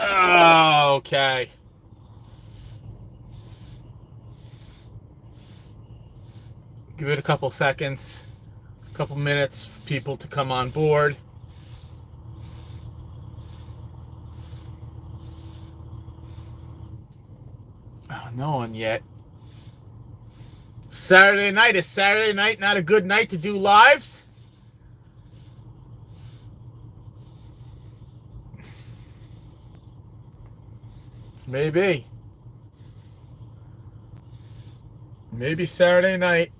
Oh, okay. Give it a couple seconds, a couple minutes for people to come on board. Oh, no one yet. Saturday night. Is Saturday night not a good night to do lives? Maybe. Maybe Saturday night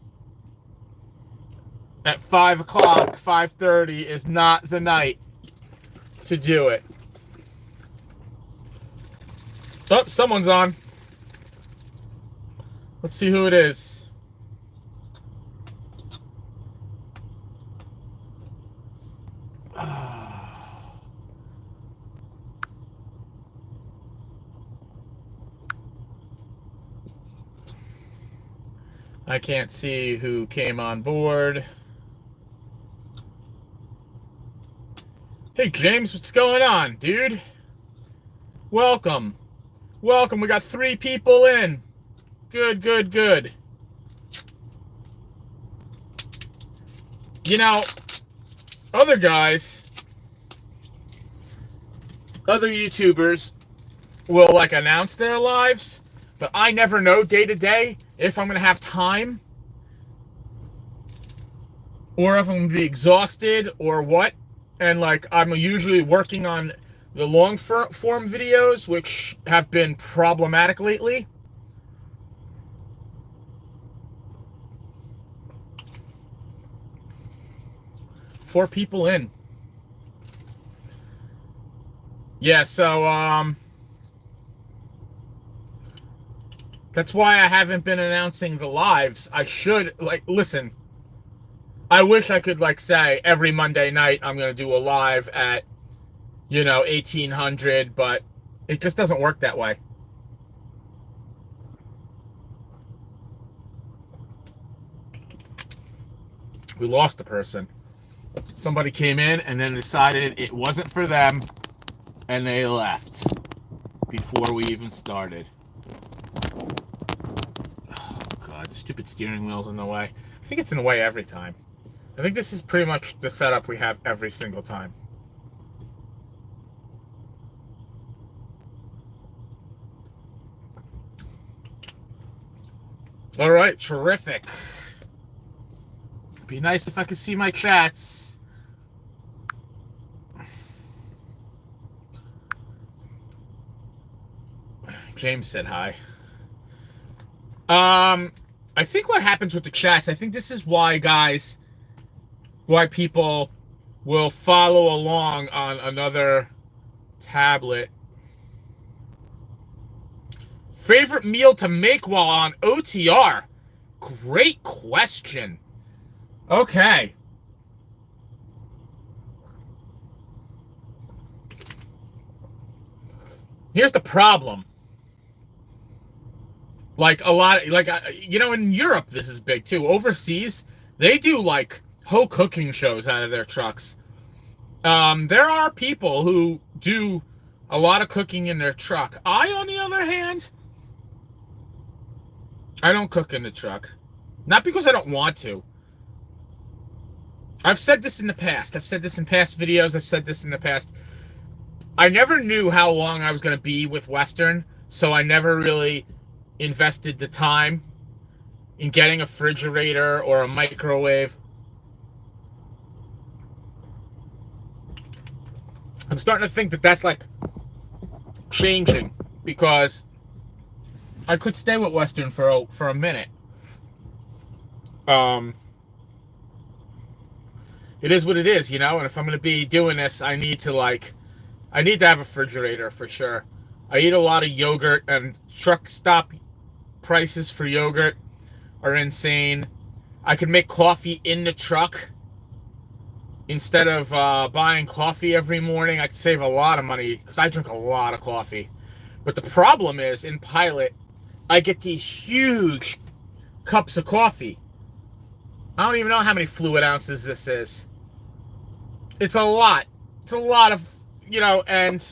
at 5 o'clock, 5:30 is not the night to do it. Oh, someone's on. Let's see who it is. I can't see who came on board. Hey, James, what's going on, dude? Welcome. Welcome. We got 3 people in. Good, good, good. You know, other guys, other YouTubers will like announce their lives, but I never know day to day if I'm going to have time or if I'm going to be exhausted or what. And like, I'm usually working on the long form videos, which have been problematic lately. Four people in. Yeah, so that's why I haven't been announcing the lives. I should, like, listen, I wish I could, like, say every Monday night I'm going to do a live at, 1800, but it just doesn't work that way. We lost a person. Somebody came in and then decided it wasn't for them, and they left before we even started. Oh, God, the stupid steering wheel's in the way. I think it's in the way every time. I think this is pretty much the setup we have every single time. All right, terrific. Be nice if I could see my chats. James said hi. I think what happens with the chats, I think this is why, guys, why people will follow along on another tablet. Favorite meal to make while on OTR? Great question. Okay. Here's the problem. Like a lot, like, in Europe, this is big too. Overseas, they do like whole cooking shows out of their trucks. There are people who do a lot of cooking in their truck. I, on the other hand, I don't cook in the truck. Not because I don't want to. I've said this in the past. I've said this in past videos. I've said this in the past. I never knew how long I was going to be with Western, so I never really invested the time in getting a refrigerator or a microwave. I'm starting to think that that's like changing because I could stay with Western for a minute. It is what it is, and if I'm going to be doing this, I need to have a refrigerator for sure. I eat a lot of yogurt, and truck stop prices for yogurt are insane. I could make coffee in the truck instead of buying coffee every morning. I could save a lot of money because I drink a lot of coffee. But the problem is, in Pilot, I get these huge cups of coffee. I don't even know how many fluid ounces this is. It's a lot. It's a lot of, and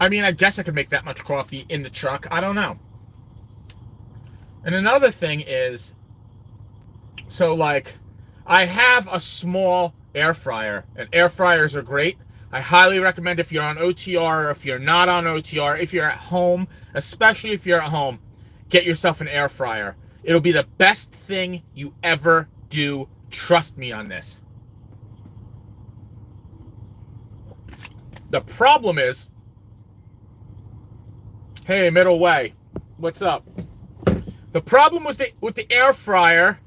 I mean, I guess I could make that much coffee in the truck. I don't know. And another thing is, so like, I have a small air fryer, and air fryers are great. I highly recommend if you're on OTR or if you're not on OTR, if you're at home, especially if you're at home, get yourself an air fryer. It'll be the best thing you ever do. Trust me on this. The problem is, hey, middle way, what's up? The problem with the air fryer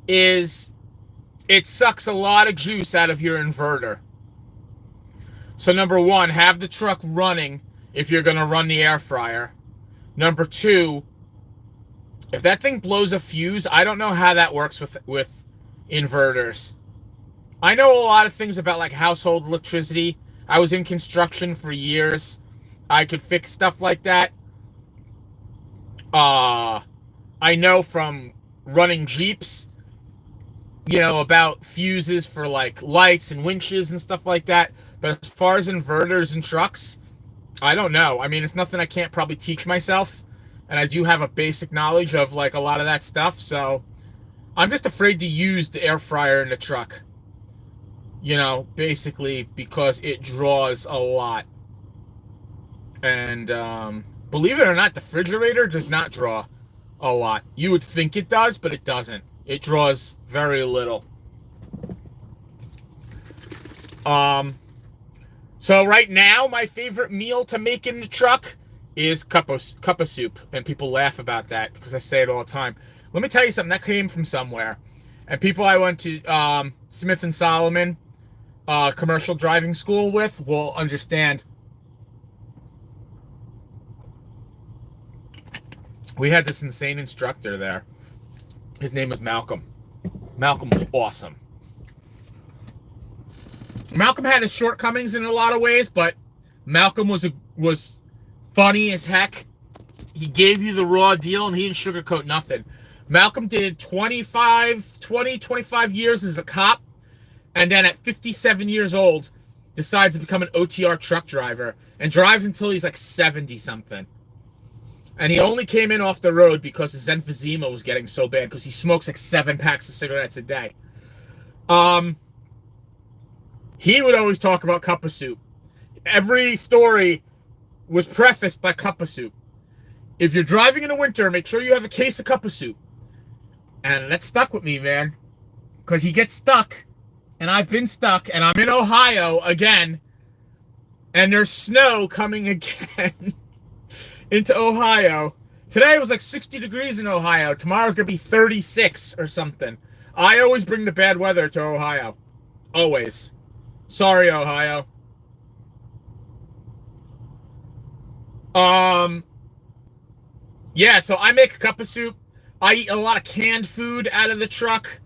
is it sucks a lot of juice out of your inverter. So number one, have the truck running if you're going to run the air fryer. Number two, if that thing blows a fuse, I don't know how that works with inverters. I know a lot of things about like household electricity. I was in construction for years. I could fix stuff like that. I know from running Jeeps, about fuses for like lights and winches and stuff like that. But as far as inverters and trucks, I don't know. I mean, it's nothing I can't probably teach myself. And I do have a basic knowledge of like a lot of that stuff. So I'm just afraid to use the air fryer in the truck. Basically because it draws a lot. And believe it or not, the refrigerator does not draw a lot. You would think it does, but it doesn't. It draws very little. So right now, my favorite meal to make in the truck is cup of soup. And people laugh about that because I say it all the time. Let me tell you something. That came from somewhere. And people I went to Smith & Solomon commercial driving school with will understand. We had this insane instructor there. His name was Malcolm. Malcolm was awesome. Malcolm had his shortcomings in a lot of ways, but Malcolm was funny as heck. He gave you the raw deal, and he didn't sugarcoat nothing. Malcolm did 25 years as a cop, and then at 57 years old, decides to become an OTR truck driver, and drives until he's like 70-something. And he only came in off the road because his emphysema was getting so bad because he smokes like 7 packs of cigarettes a day. He would always talk about cup of soup. Every story was prefaced by cup of soup. If you're driving in the winter, make sure you have a case of cup of soup. And that stuck with me, man. Because you get stuck. And I've been stuck. And I'm in Ohio again. And there's snow coming again. Into Ohio. Today it was like 60 degrees in Ohio. Tomorrow's going to be 36 or something. I always bring the bad weather to Ohio. Always. Sorry, Ohio. Yeah, so I make a cup of soup. I eat a lot of canned food out of the truck.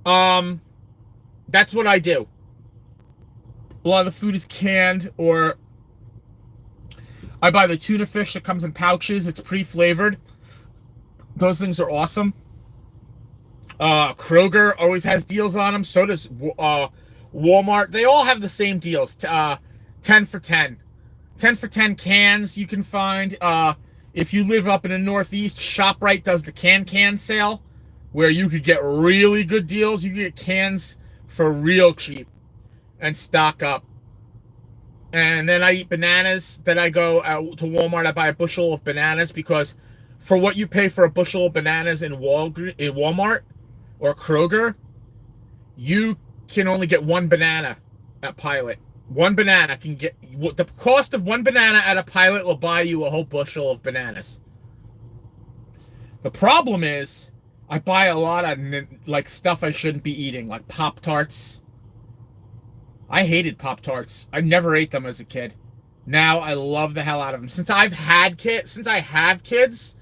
That's what I do. A lot of the food is canned, or I buy the tuna fish that comes in pouches. It's pre-flavored. Those things are awesome. Kroger always has deals on them. So does Walmart. They all have the same deals. 10 for 10. 10 for 10 cans you can find. If you live up in the Northeast, ShopRite does the can sale where you could get really good deals. You can get cans for real cheap and stock up. And then I eat bananas. Then I go out to Walmart. I buy a bushel of bananas because for what you pay for a bushel of bananas in Walmart or Kroger, you can only get one banana at Pilot. One banana can get... The cost of one banana at a Pilot will buy you a whole bushel of bananas. The problem is I buy a lot of like stuff I shouldn't be eating, like Pop-Tarts. I hated Pop-Tarts. I never ate them as a kid. Now I love the hell out of them. Since I have kids,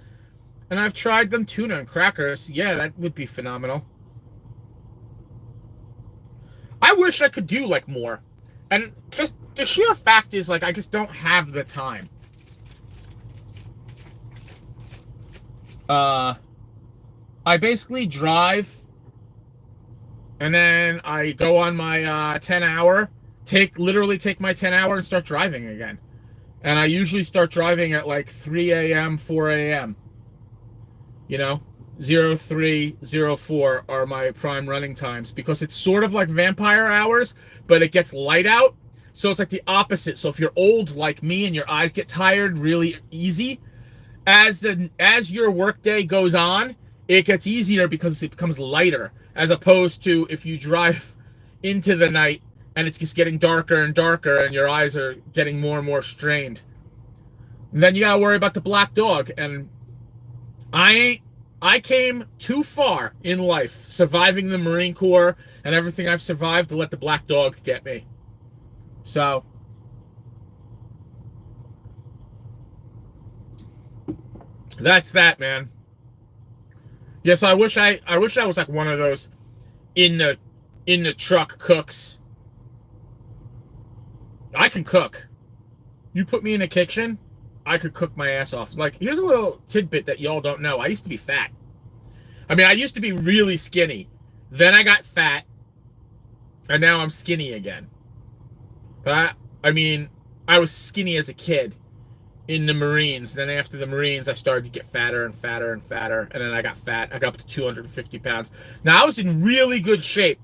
and I've tried them, tuna and crackers, yeah, that would be phenomenal. I wish I could do like more. And just the sheer fact is, like, I just don't have the time. I basically drive, and then I go on my 10-hour, literally take my 10-hour and start driving again. And I usually start driving at like 3 a.m., 4 a.m. You know, 03, 04 are my prime running times because it's sort of like vampire hours, but it gets light out. So it's like the opposite. So if you're old like me and your eyes get tired really easy, as your workday goes on, it gets easier because it becomes lighter, as opposed to if you drive into the night and it's just getting darker and darker and your eyes are getting more and more strained. And then you gotta worry about the black dog. And I came too far in life, surviving the Marine Corps and everything I've survived, to let the black dog get me. So that's that, man. Yes, I wish I was like one of those in the truck cooks. I can cook. You put me in the kitchen, I could cook my ass off. Like, here's a little tidbit that y'all don't know. I used to be fat. I mean, I used to be really skinny. Then I got fat, and now I'm skinny again. But I mean, I was skinny as a kid in the Marines. Then after the Marines, I started to get fatter and fatter and fatter. And then I got fat. I got up to 250 pounds. Now, I was in really good shape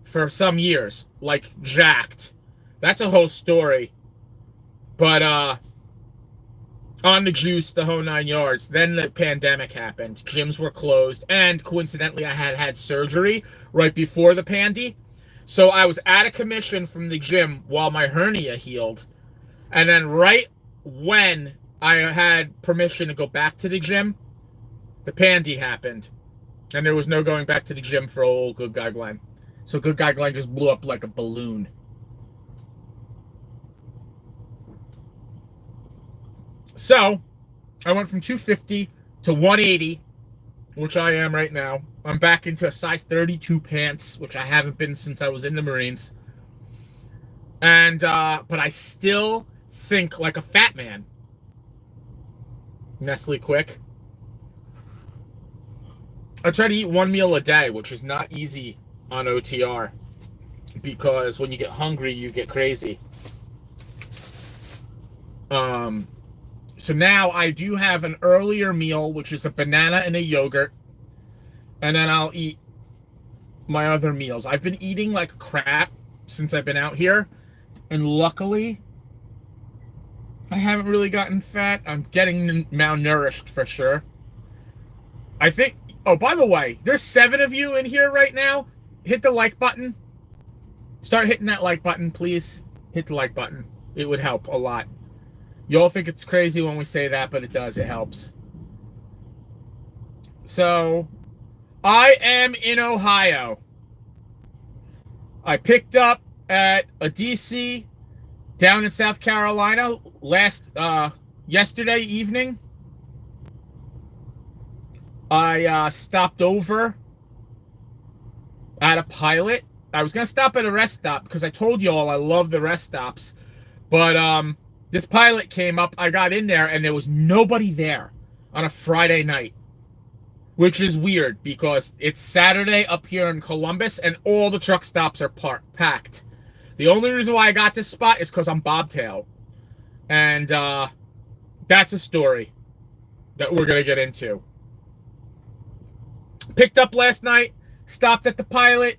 for some years, like jacked. That's a whole story. But on the juice, the whole 9 yards. Then the pandemic happened. Gyms were closed. And coincidentally, I had surgery right before the pandy. So I was out of commission from the gym while my hernia healed. And then right when I had permission to go back to the gym, the pandy happened. And there was no going back to the gym for old Good Guy Glenn. So Good Guy Glenn just blew up like a balloon. So I went from 250 to 180, which I am right now. I'm back into a size 32 pants, which I haven't been since I was in the Marines. And but I still think like a fat man. Nestle Quick. I try to eat one meal a day, which is not easy on OTR, because when you get hungry, you get crazy. So now I do have an earlier meal, which is a banana and a yogurt. And then I'll eat my other meals. I've been eating like crap since I've been out here. And luckily, I haven't really gotten fat. I'm getting malnourished for sure. I think... Oh, by the way, there's 7 of you in here right now. Hit the like button. Start hitting that like button, please. Hit the like button. It would help a lot. You all think it's crazy when we say that, but it does. It helps. So, I am in Ohio. I picked up at a DC down in South Carolina yesterday evening. I stopped over at a Pilot. I was going to stop at a rest stop because I told you all I love the rest stops. But this Pilot came up. I got in there and there was nobody there on a Friday night, which is weird because it's Saturday up here in Columbus and all the truck stops are packed. The only reason why I got this spot is because I'm bobtail. And that's a story that we're going to get into. Picked up last night, stopped at the Pilot,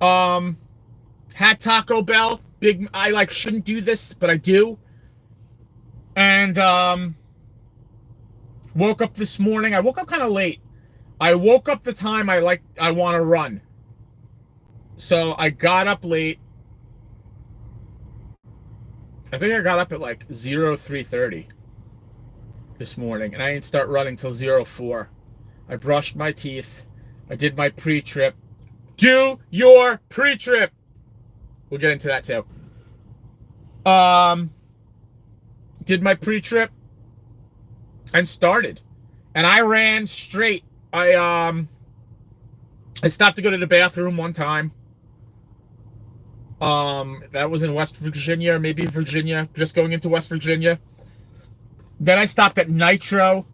had Taco Bell. I shouldn't do this, but I do. And woke up this morning. I woke up kind of late. I woke up the time I want to run. So I got up late. I think I got up at like 03:30 this morning, and I didn't start running till 04. I brushed my teeth. I did my pre-trip. Do your pre-trip. We'll get into that too. Did my pre-trip and started. And I ran straight. I stopped to go to the bathroom one time. That was in West Virginia, or maybe Virginia, just going into West Virginia. Then I stopped at Nitro,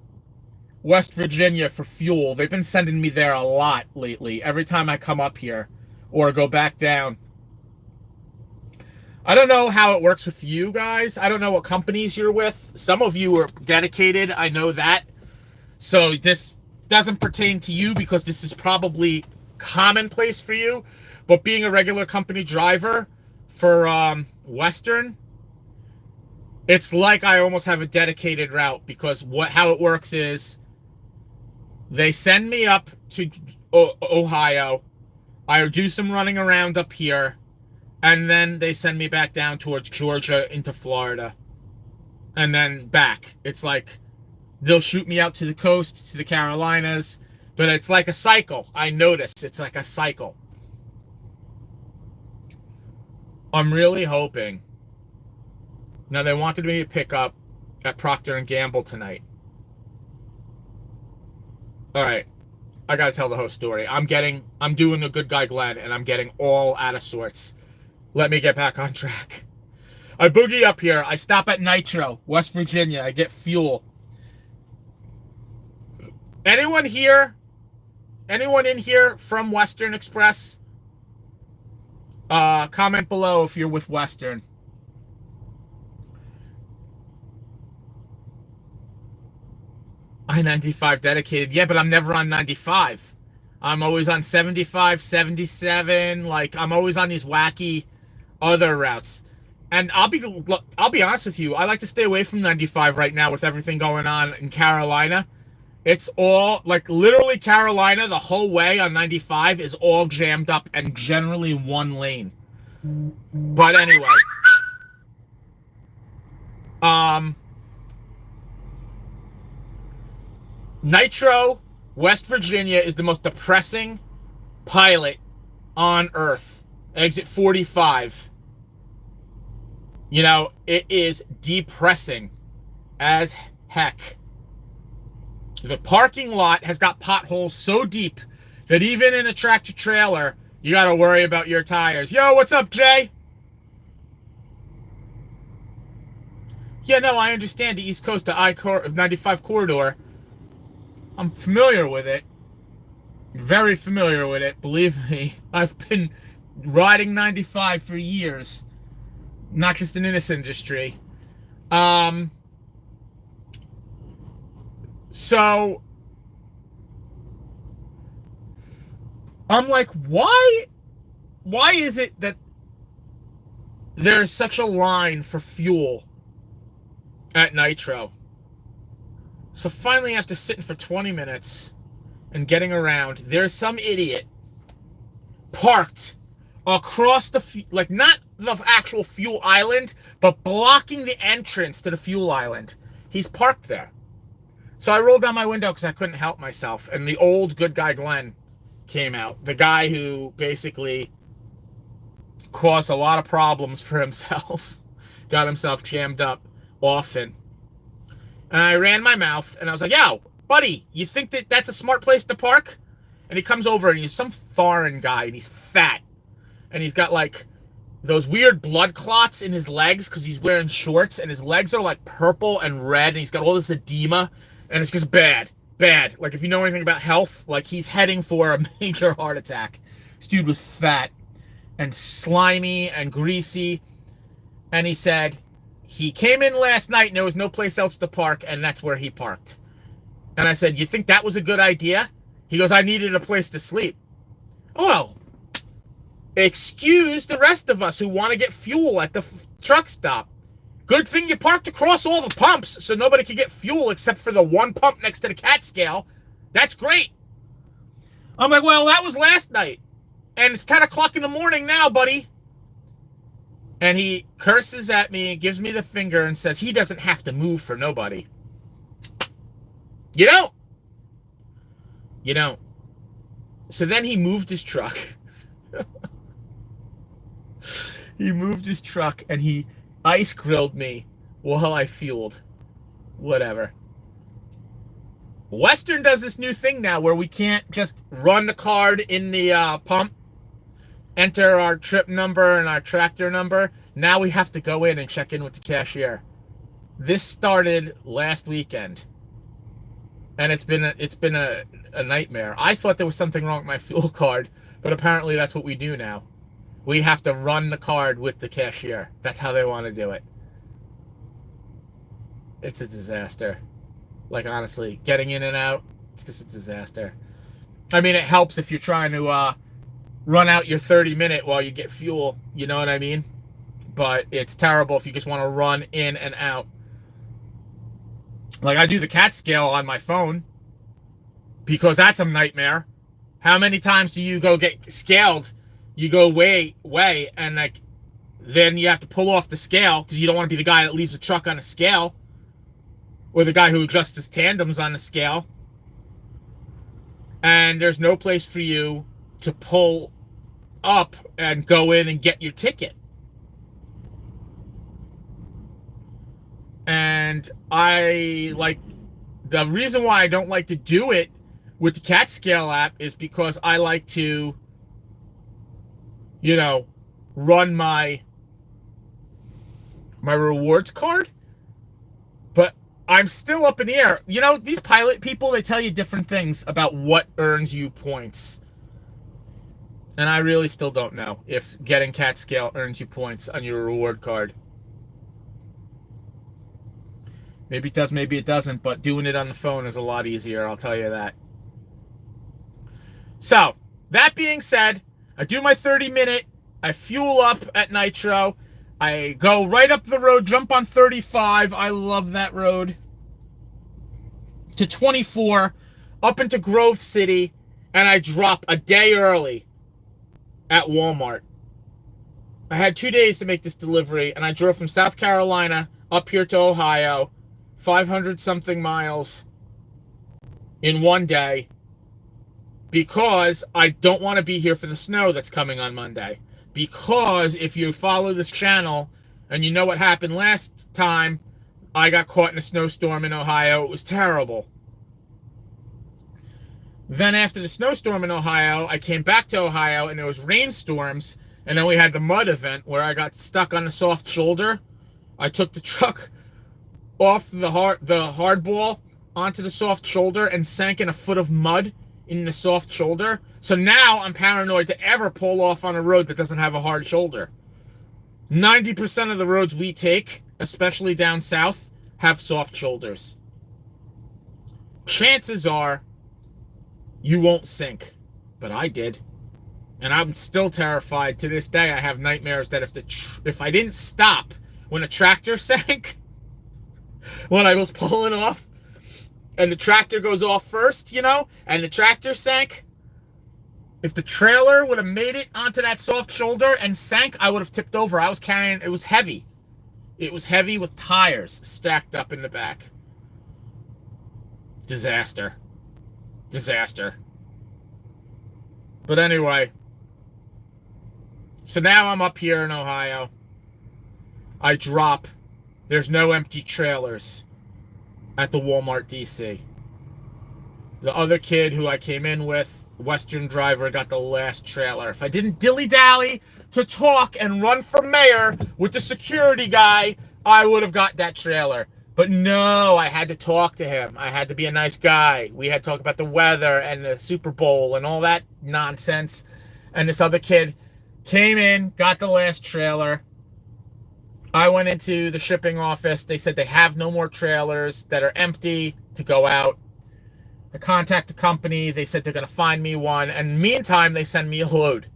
West Virginia, for fuel. They've been sending me there a lot lately, every time I come up here or go back down. I don't know how it works with you guys. I don't know what companies you're with. Some of you are dedicated. I know that. So this doesn't pertain to you because this is probably commonplace for you. But being a regular company driver for Western, it's like I almost have a dedicated route because how it works is they send me up to Ohio. I do some running around up here, and then they send me back down towards Georgia into Florida, and then back. It's like they'll shoot me out to the coast, to the Carolinas, but it's like a cycle. I notice it's like a cycle. I'm really hoping. Now, they wanted me to pick up at Procter & Gamble tonight. All right. I got to tell the whole story. I'm doing a good guy Glenn, and I'm getting all out of sorts. Let me get back on track. I boogie up here. I stop at Nitro, West Virginia. I get fuel. Anyone here? Anyone in here from Western Express? Comment below if you're with Western. I-95 dedicated. Yeah, but I'm never on 95. I'm always on 75, 77. Like, I'm always on these wacky other routes. And I'll be honest with you. I like to stay away from 95 right now with everything going on in Carolina. It's all, like, literally Carolina, the whole way on 95 is all jammed up and generally one lane. But anyway. Nitro, West Virginia is the most depressing pilot on Earth. Exit 45. You know, it is depressing as heck. The parking lot has got potholes so deep that even in a tractor trailer, you got to worry about your tires. Yo, what's up, Jay? Yeah, no, I understand the East Coast to I-95 corridor. I'm familiar with it. Very familiar with it. Believe me, I've been riding 95 for years. Not just in this industry. So I'm like, why is it that there's such a line for fuel at Nitro? So finally, after sitting for 20 minutes and getting around, there's some idiot parked across the, like, not the actual fuel island, but blocking the entrance to the fuel island. He's parked there. So I rolled down my window because I couldn't help myself. And the old good guy Glenn came out. The guy who basically caused a lot of problems for himself. Got himself jammed up often. And I ran my mouth, and I was like, yo, buddy, you think that that's a smart place to park? And he comes over, and he's some foreign guy, and he's fat. And he's got, like, those weird blood clots in his legs because he's wearing shorts, and his legs are, like, purple and red, and he's got all this edema, and it's just bad. Bad. Like, if you know anything about health, like, he's heading for a major heart attack. This dude was fat and slimy and greasy, and he said he came in last night and there was no place else to park, and that's where he parked. And I said, you think that was a good idea? He goes, I needed a place to sleep. Well, excuse the rest of us who want to get fuel at the truck stop. Good thing you parked across all the pumps so nobody could get fuel except for the one pump next to the cat scale. That's great. I'm like, well, that was last night. And it's 10 o'clock in the morning now, buddy. And he curses at me and gives me the finger and says he doesn't have to move for nobody. You don't. You don't. So then he moved his truck. He moved his truck and he ice grilled me while I fueled. Whatever. Western does this new thing now where we can't just run the card in the pump, enter our trip number and our tractor number. Now we have to go in and check in with the cashier. This started last weekend, and it's been a nightmare. I thought there was something wrong with my fuel card, but apparently that's what we do now. We have to run the card with the cashier. That's how they want to do it. It's a disaster. Like, honestly, getting in and out, it's just a disaster. I mean, it helps if you're trying to run out your 30-minute while you get fuel. You know what I mean? But it's terrible if you just want to run in and out. Like, I do the CAT scale on my phone because that's a nightmare. How many times do you go get scaled? You go way, and like, then you have to pull off the scale because you don't want to be the guy that leaves the truck on a scale, or the guy who adjusts his tandems on the scale. And there's no place for you to pull up and go in and get your ticket. And the reason why I don't like to do it with the CAT scale app is because I like to, run my rewards card. But I'm still up in the air. These pilot people, they tell you different things about what earns you points. And I really still don't know if getting CAT scale earns you points on your reward card. Maybe it does, maybe it doesn't, but doing it on the phone is a lot easier, I'll tell you that. So, that being said, I do my 30-minute, I fuel up at Nitro, I go right up the road, jump on 35, I love that road, to 24, up into Grove City, and I drop a day early at Walmart. I had 2 days to make this delivery, and I drove from South Carolina up here to Ohio, 500-something miles in one day, because I don't want to be here for the snow that's coming on Monday. Because if you follow this channel and you know what happened last time, I got caught in a snowstorm in Ohio. It was terrible. Then after the snowstorm in Ohio, I came back to Ohio and there was rainstorms, and then we had the mud event where I got stuck on the soft shoulder. I took the truck off the hardball onto the soft shoulder and sank in a foot of mud in the soft shoulder. So now I'm paranoid to ever pull off on a road that doesn't have a hard shoulder. 90% of the roads we take, especially down south, have soft shoulders. Chances are you won't sink, but I did. And I'm still terrified. To this day, I have nightmares that if I didn't stop when a tractor sank, when I was pulling off, and the tractor goes off first, and the tractor sank, if the trailer would have made it onto that soft shoulder and sank, I would have tipped over. I was carrying, it was heavy. It was heavy with tires stacked up in the back. Disaster. Disaster. But anyway, so now I'm up here in Ohio. I drop. There's no empty trailers at the Walmart DC. The other kid who I came in with, Western driver, got the last trailer. If I didn't dilly-dally to talk and run for mayor with the security guy, I would have got that trailer. But no, I had to talk to him. I had to be a nice guy. We had to talk about the weather and the Super Bowl and all that nonsense. And this other kid came in, got the last trailer. I went into the shipping office. They said they have no more trailers that are empty to go out. I contact the company. They said they're going to find me one. And meantime, they send me a load.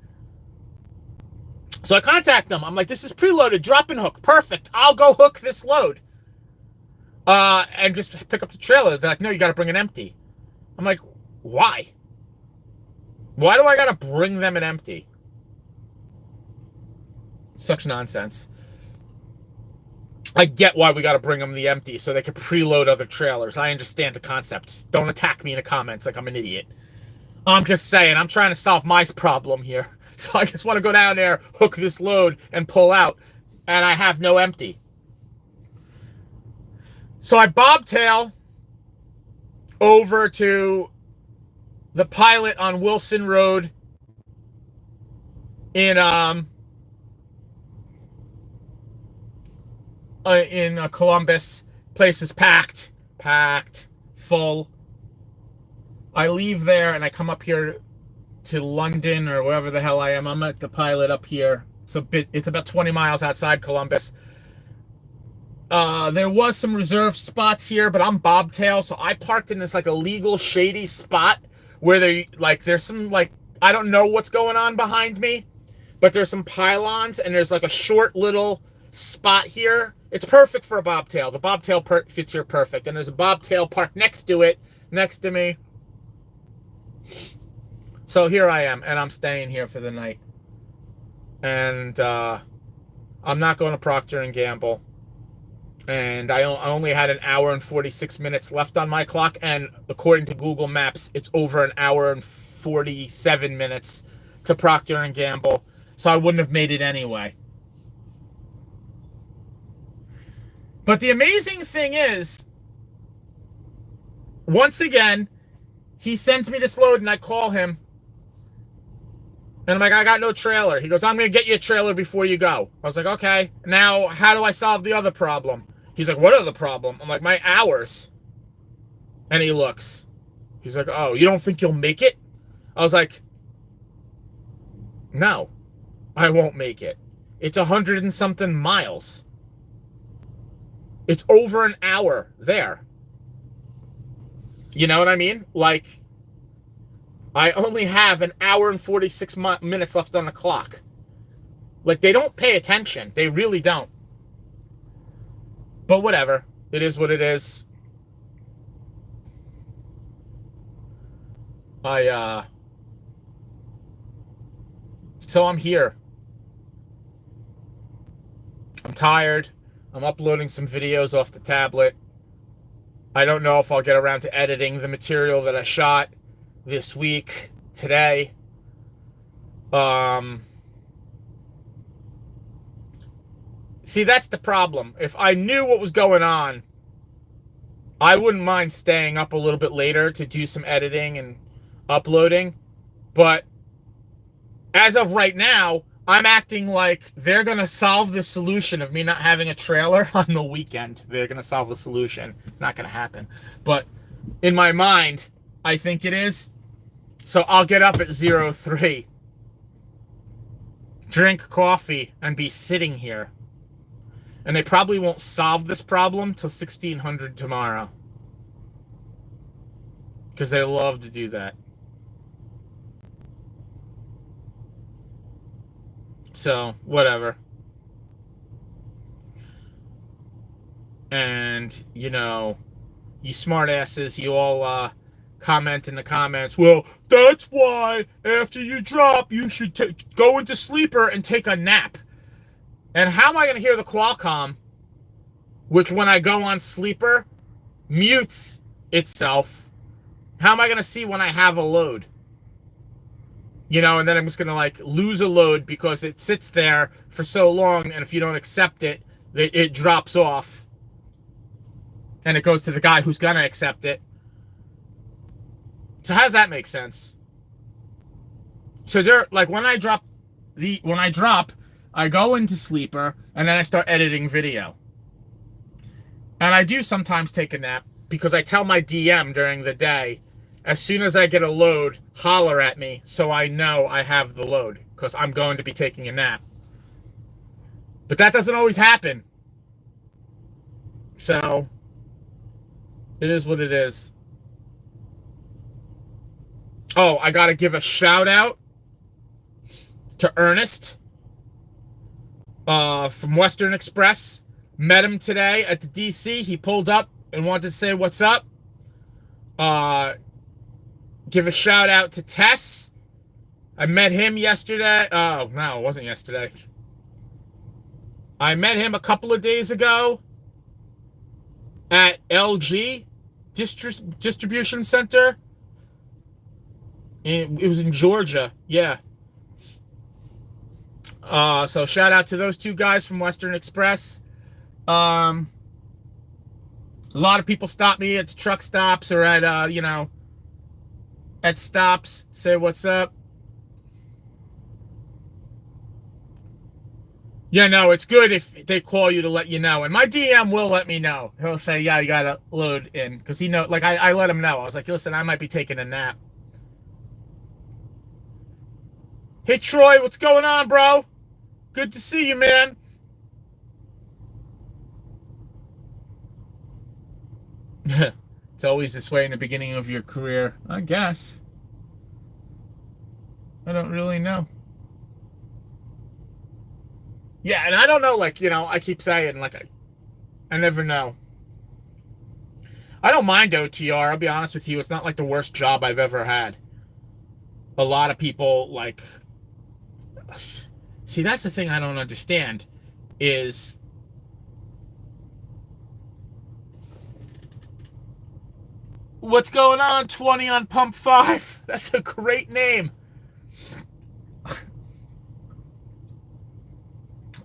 So I contact them. I'm like, this is preloaded, drop and hook. Perfect. I'll go hook this load. And just pick up the trailer. They're like, no, you got to bring it empty. I'm like, why? Why do I got to bring them an empty? Such nonsense. I get why we got to bring them the empty so they can preload other trailers. I understand the concept. Don't attack me in the comments like I'm an idiot. I'm just saying, I'm trying to solve my problem here. So I just want to go down there, hook this load, and pull out. And I have no empty. So I bobtail over to the Pilot on Wilson Road in Columbus. Place is packed, full. I leave there and I come up here to London or wherever the hell I am. I'm at the Pilot up here. It's about 20 miles outside Columbus. There was some reserved spots here, but I'm bobtail, so I parked in this like illegal shady spot where there's some like, I don't know what's going on behind me, but there's some pylons and there's like a short little spot here. It's perfect for a bobtail. The bobtail fits here perfect, and there's a bobtail parked next to me. So here I am, and I'm staying here for the night. And I'm not going to Procter & Gamble. And I only had an hour and 46 minutes left on my clock, and according to Google Maps, it's over an hour and 47 minutes to Procter & Gamble, so I wouldn't have made it anyway. But the amazing thing is, once again, he sends me this load, and I call him, and I'm like, I got no trailer. He goes, I'm going to get you a trailer before you go. I was like, okay. Now, how do I solve the other problem? He's like, what other problem? I'm like, my hours. And he looks. He's like, oh, you don't think you'll make it? I was like, no, I won't make it. It's 100 and something miles. It's over an hour there. You know what I mean? Like, I only have an hour and 46 minutes left on the clock. Like, they don't pay attention. They really don't. But whatever. It is what it is. So I'm here. I'm tired. I'm uploading some videos off the tablet. I don't know if I'll get around to editing the material that I shot this week, today. See, that's the problem. If I knew what was going on, I wouldn't mind staying up a little bit later to do some editing and uploading. But as of right now, I'm acting like they're going to solve the solution of me not having a trailer on the weekend. They're going to solve the solution. It's not going to happen. But in my mind, I think it is. So I'll get up at 03, drink coffee, and be sitting here. And they probably won't solve this problem till 1600 tomorrow. Because they love to do that. So, whatever. And, you know, you smartasses, you all comment in the comments, well, that's why after you drop, you should go into sleeper and take a nap. And how am I going to hear the Qualcomm, which when I go on sleeper, mutes itself? How am I going to see when I have a load? You know, and then I'm just going to, like, lose a load because it sits there for so long, and if you don't accept it, it drops off. And it goes to the guy who's going to accept it. So how does that make sense? So they're, like, when I drop, I go into sleeper, and then I start editing video. And I do sometimes take a nap, because I tell my DM during the day, as soon as I get a load, holler at me so I know I have the load, because I'm going to be taking a nap. But that doesn't always happen. So, it is what it is. Oh, I got to give a shout out to Ernest from Western Express. Met him today at the DC. He pulled up and wanted to say what's up. Give a shout out to Tess. I met him yesterday. Oh, no, it wasn't yesterday. I met him a couple of days ago at LG Distribution Center. It was in Georgia. Yeah. So shout out to those two guys from Western Express. A lot of people stop me at the truck stops or at, at stops, say what's up. Yeah, no, it's good if they call you to let you know. And my DM will let me know. He'll say, yeah, you got to load in. Because he know, like, I let him know. I was like, listen, I might be taking a nap. Hey, Troy, what's going on, bro? Good to see you, man. It's always this way in the beginning of your career, I guess. I don't really know. Yeah, and I don't know, like, I keep saying, like, I never know. I don't mind OTR, I'll be honest with you. It's not like the worst job I've ever had. A lot of people, like, see, that's the thing I don't understand is what's going on, 20 on Pump 5? That's a great name.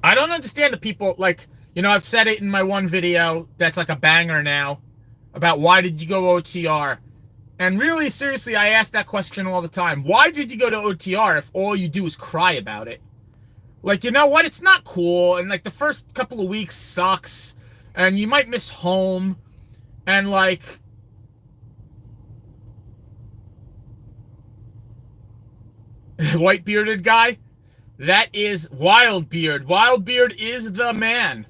I don't understand the people, like, I've said it in my one video that's like a banger now about why did you go OTR? And really, seriously, I ask that question all the time. Why did you go to OTR if all you do is cry about it? Like, you know what? It's not cool. And, like, the first couple of weeks sucks. And you might miss home. And, like, white bearded guy, that is Wildbeard. Wildbeard is the man.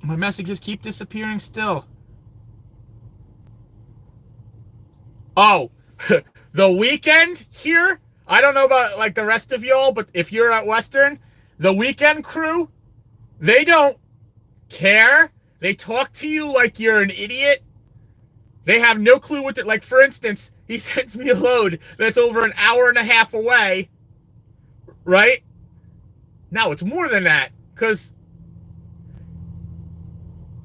My messages keep disappearing still. Oh, the weekend here? I don't know about like the rest of y'all, but if you're at Western, the weekend crew, they don't care. They talk to you like you're an idiot. They have no clue what to, like, for instance, he sends me a load that's over an hour and a half away, right? No, it's more than that, because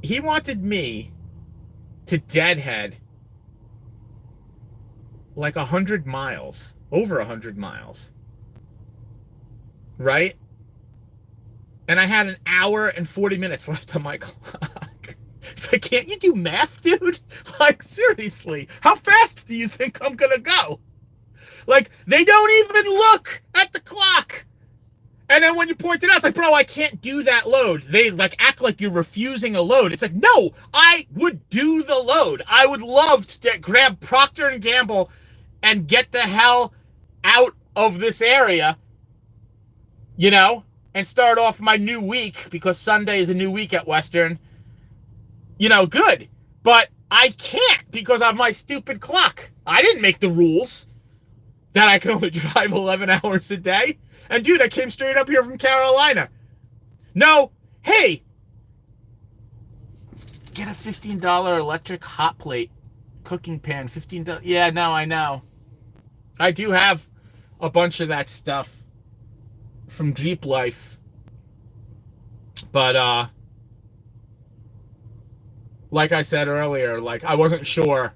he wanted me to deadhead like 100 miles, over 100 miles, right? And I had an hour and 40 minutes left on my clock. It's like, can't you do math, dude? Like, seriously, how fast do you think I'm gonna go? Like, they don't even look at the clock. And then when you point it out, it's like, bro, I can't do that load. They, like, act like you're refusing a load. It's like, no, I would do the load. I would love to grab Procter & Gamble and get the hell out of this area, and start off my new week, because Sunday is a new week at Western, good. But I can't because of my stupid clock. I didn't make the rules that I can only drive 11 hours a day. And dude, I came straight up here from Carolina. No, hey, get a $15 electric hot plate cooking pan. $15. Yeah, no, I know. I do have a bunch of that stuff from Jeep Life. But, like I said earlier, like, I wasn't sure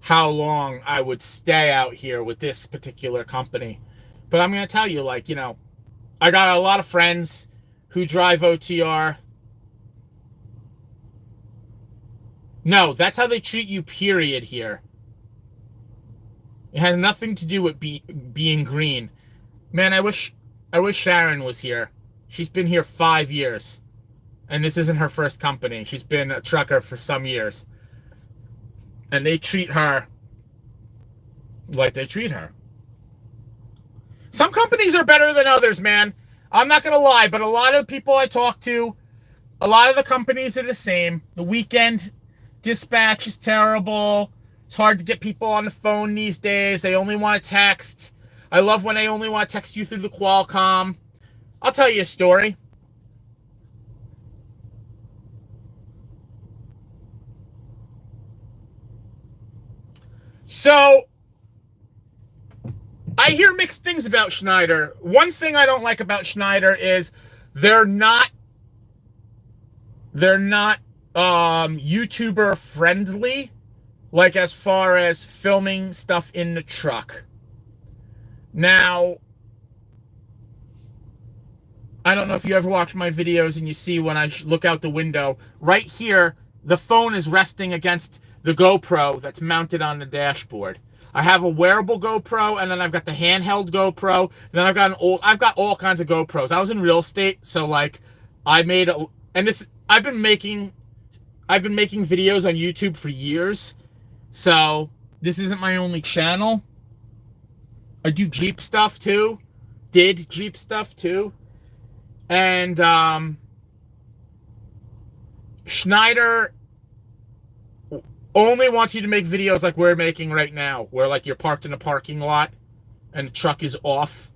how long I would stay out here with this particular company. But I'm going to tell you, like, I got a lot of friends who drive OTR. No, that's how they treat you, period, here. It has nothing to do with being green. Man, I wish Sharon was here. She's been here 5 years. And this isn't her first company. She's been a trucker for some years. And they treat her like they treat her. Some companies are better than others, man. I'm not going to lie, but a lot of people I talk to, a lot of the companies are the same. The weekend dispatch is terrible. It's hard to get people on the phone these days. They only want to text. I love when they only want to text you through the Qualcomm. I'll tell you a story. So, I hear mixed things about Schneider. One thing I don't like about Schneider is they're not YouTuber friendly, like as far as filming stuff in the truck. Now, I don't know if you ever watch my videos and you see when I look out the window, right here, the phone is resting against the GoPro that's mounted on the dashboard. I have a wearable GoPro, and then I've got the handheld GoPro, and then I've got all kinds of GoPros. I was in real estate, so like I've been making videos on YouTube for years. So this isn't my only channel. I do Jeep stuff too. Did Jeep stuff too. And Schneider only wants you to make videos like we're making right now, where like you're parked in a parking lot and the truck is off.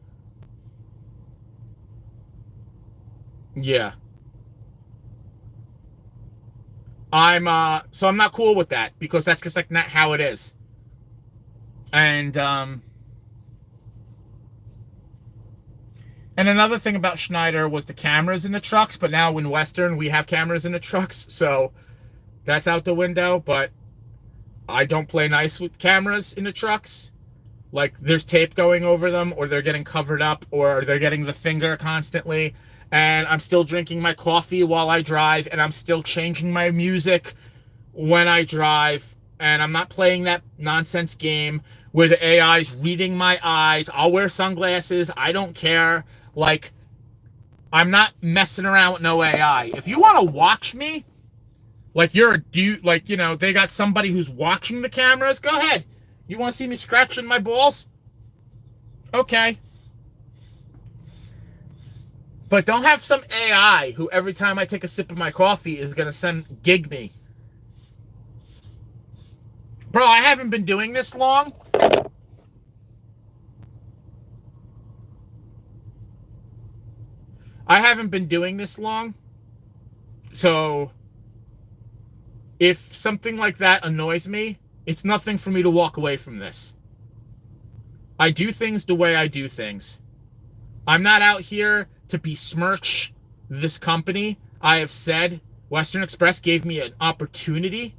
Yeah. So I'm not cool with that because that's just like not how it is. And another thing about Schneider was the cameras in the trucks, but now in Western we have cameras in the trucks, so that's out the window. But I don't play nice with cameras in the trucks. Like there's tape going over them, or they're getting covered up, or they're getting the finger constantly. And I'm still drinking my coffee while I drive, and I'm still changing my music when I drive, and I'm not playing that nonsense game where the AI's reading my eyes. I'll wear sunglasses. I don't care. Like, I'm not messing around with no AI. If you want to watch me, like you're a dude, like, you know, they got somebody who's watching the cameras, go ahead. You want to see me scratching my balls? Okay. But don't have some AI who every time I take a sip of my coffee is going to gig me. Bro, I haven't been doing this long. I haven't been doing this long. So if something like that annoys me, it's nothing for me to walk away from this. I do things the way I do things. I'm not out here to besmirch this company. I have said Western Express gave me an opportunity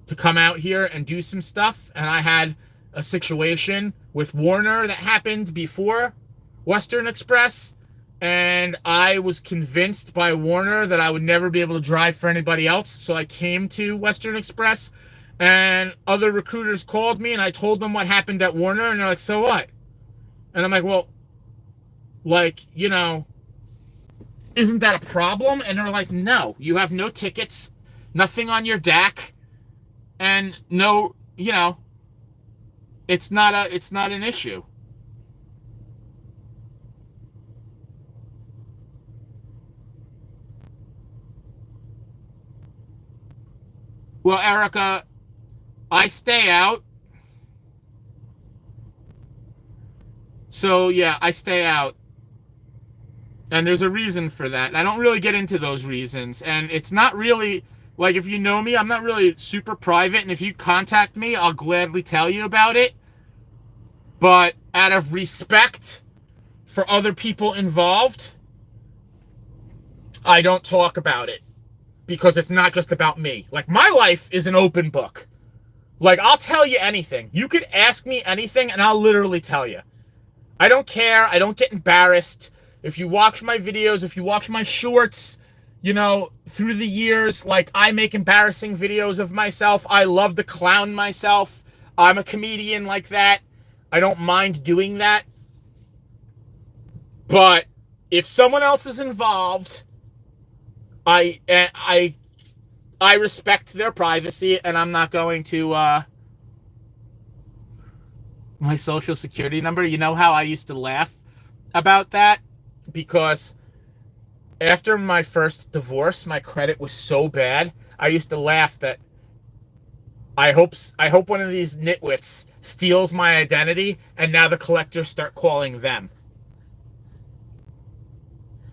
to come out here and do some stuff, and I had a situation with Warner that happened before Western Express, and I was convinced by Warner that I would never be able to drive for anybody else, so I came to Western Express, and other recruiters called me, and I told them what happened at Warner, and they're like, so what? And I'm like, well, like, you know, isn't that a problem? And they're like, no, you have no tickets, nothing on your DAC, and no, you know, it's not an issue. Well, Erica, I stay out. So yeah, I stay out. And there's a reason for that. And I don't really get into those reasons. And it's not really, like, if you know me, I'm not really super private. And if you contact me, I'll gladly tell you about it. But out of respect for other people involved, I don't talk about it. Because it's not just about me. Like, my life is an open book. Like, I'll tell you anything. You could ask me anything, and I'll literally tell you. I don't care. I don't get embarrassed. If you watch my videos, if you watch my shorts, you know, through the years, like, I make embarrassing videos of myself. I love to clown myself. I'm a comedian like that. I don't mind doing that. But if someone else is involved, I respect their privacy, and I'm not going to my social security number. You know how I used to laugh about that? Because after my first divorce, my credit was so bad. I used to laugh that I hope one of these nitwits steals my identity, and now the collectors start calling them.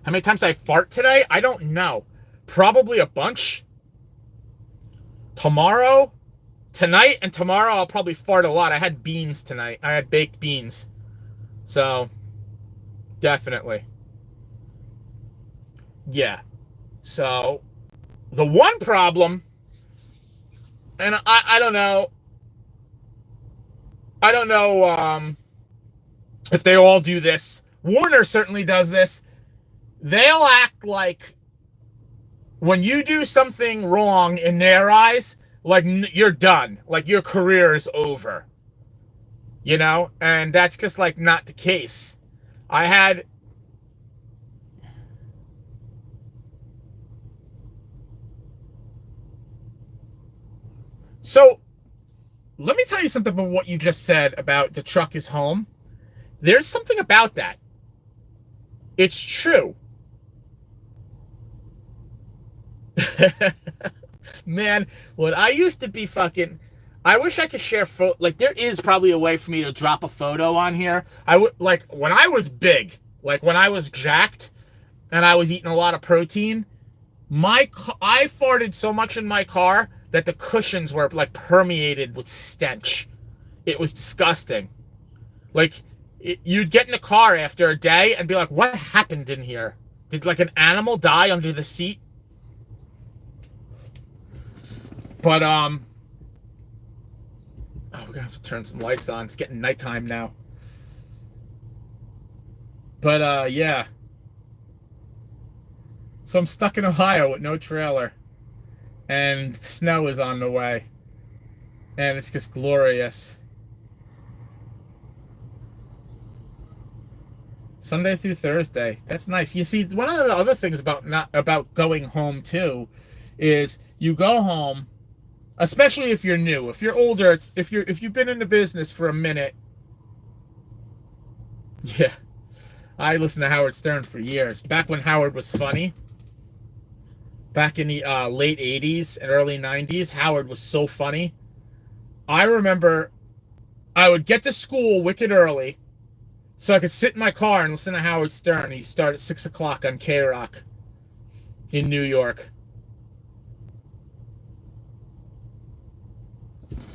How many times I fart today? I don't know. Probably a bunch. Tonight and tomorrow, I'll probably fart a lot. I had beans tonight. I had baked beans. So, definitely. Yeah. So, the one problem, and I don't know, if they all do this. Warner certainly does this. They'll act like when you do something wrong in their eyes, like you're done, like your career is over, you know? And that's just like not the case. I had so let me tell you something about what you just said about the truck is home. There's something about that. It's true. Man, when I used to be fucking, I wish I could share like there is probably a way for me to drop a photo on here. I would like when I was big, like when I was jacked and I was eating a lot of protein, I farted so much in my car that the cushions were like permeated with stench. It was disgusting. Like you'd get in the car after a day and be like, "What happened in here? Did like an animal die under the seat?" But oh, we're gonna have to turn some lights on. It's getting nighttime now. But yeah. So I'm stuck in Ohio with no trailer, and snow is on the way, and it's just glorious. Sunday through Thursday. That's nice. You see, one of the other things about not about going home too is you go home, especially if you're new. If you're older, if you've been in the business for a minute. Yeah. I listened to Howard Stern for years. Back when Howard was funny. Back in the late 80s and early 90s, Howard was so funny. I remember I would get to school wicked early so I could sit in my car and listen to Howard Stern. He started at 6 o'clock on K-Rock in New York.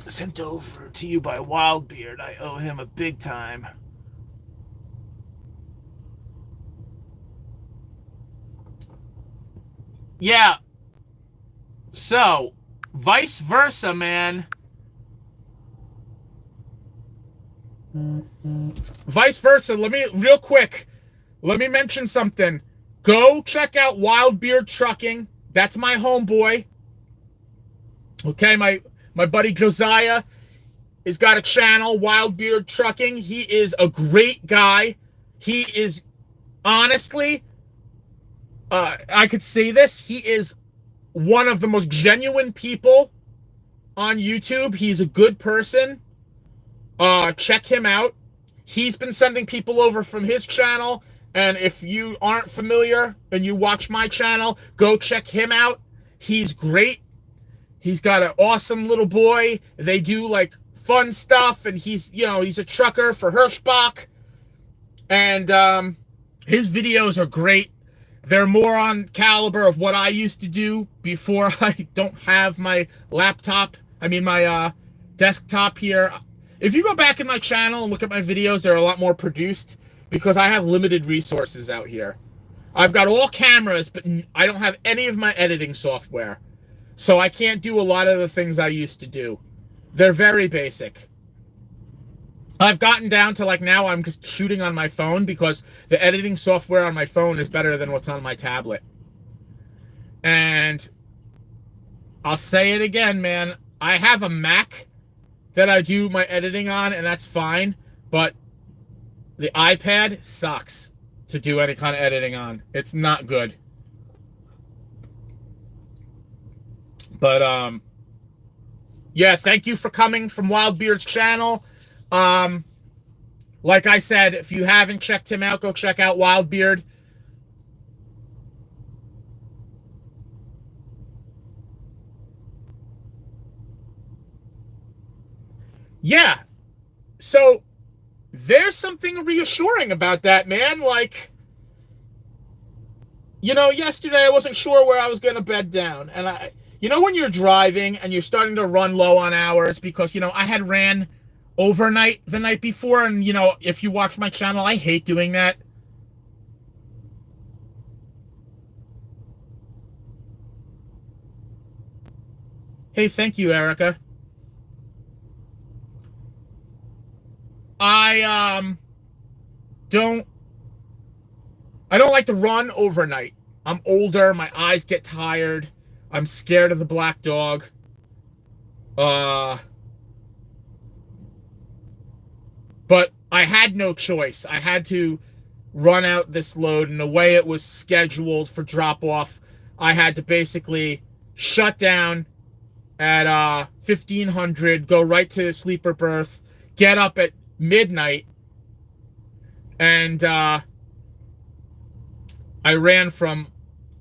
Sent over to you by Wildbeard. I owe him a big time. Yeah. So, vice versa, man. Vice versa. Real quick, let me mention something. Go check out Wildbeard Trucking. That's my homeboy. Okay, my buddy Josiah has got a channel, Wildbeard Trucking. He is a great guy. He is, honestly, I could say this, he is one of the most genuine people on YouTube. He's a good person. Check him out. He's been sending people over from his channel, and if you aren't familiar and you watch my channel, go check him out. He's great. He's got an awesome little boy. They do like fun stuff, and he's a trucker for Hirschbach, and his videos are great. They're more on caliber of what I used to do before I don't have my laptop. I mean, my desktop here. If you go back in my channel and look at my videos, they're a lot more produced because I have limited resources out here. I've got all cameras, but I don't have any of my editing software. So I can't do a lot of the things I used to do. They're very basic. I've gotten down to like now I'm just shooting on my phone because the editing software on my phone is better than what's on my tablet. And I'll say it again, man. I have a Mac that I do my editing on, and that's fine. But the iPad sucks to do any kind of editing on. It's not good. But yeah, thank you for coming from Wildbeard's channel. Like I said, if you haven't checked him out, go check out Wildbeard. Yeah. So there's something reassuring about that, man. Like, yesterday I wasn't sure where I was going to bed down. And when you're driving and you're starting to run low on hours because, I had ran overnight the night before. And, if you watch my channel, I hate doing that. Hey, thank you, Erica. I don't like to run overnight. I'm older, my eyes get tired. I'm scared of the black dog. But I had no choice. I had to run out this load, and the way it was scheduled for drop off, I had to basically shut down at 1500, go right to sleeper berth, get up at midnight, and I ran from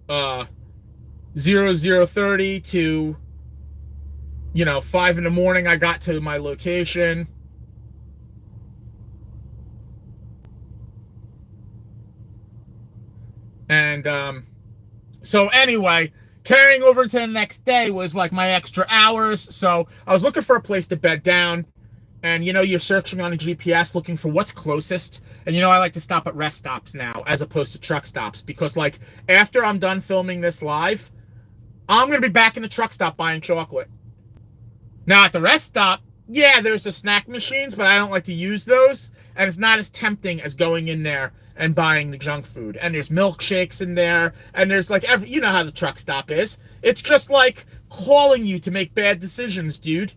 0030 to 5 in the morning. I got to my location. And so anyway, carrying over to the next day was like my extra hours. So I was looking for a place to bed down. And you're searching on a GPS looking for what's closest. And I like to stop at rest stops now as opposed to truck stops, because like after I'm done filming this live, I'm going to be back in the truck stop buying chocolate. Now at the rest stop, yeah, there's the snack machines, but I don't like to use those. And it's not as tempting as going in there and buying the junk food. And there's milkshakes in there. And there's like you know how the truck stop is. It's just like calling you to make bad decisions, dude.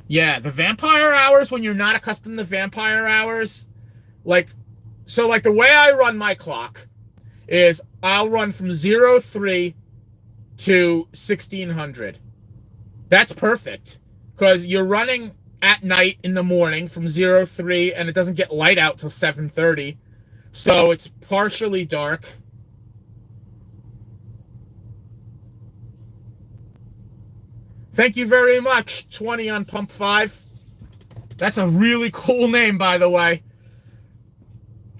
Yeah, the vampire hours, when you're not accustomed to vampire hours, like the way I run my clock is I'll run from 03 to 1600. That's perfect, because you're running at night in the morning from 03, and it doesn't get light out till 7:30, so it's partially dark. Thank you very much, 20 on Pump 5. That's a really cool name, by the way.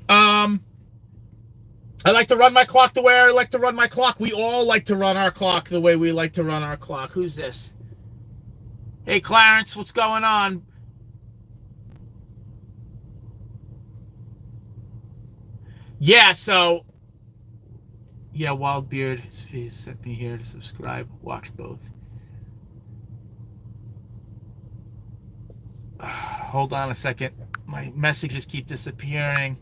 I like to run my clock the way I like to run my clock. We all like to run our clock the way we like to run our clock. Who's this? Hey, Clarence, what's going on? Yeah, so... Yeah, Wildbeard, his face sent me here to subscribe. Watch both. Hold on a second. My messages keep disappearing.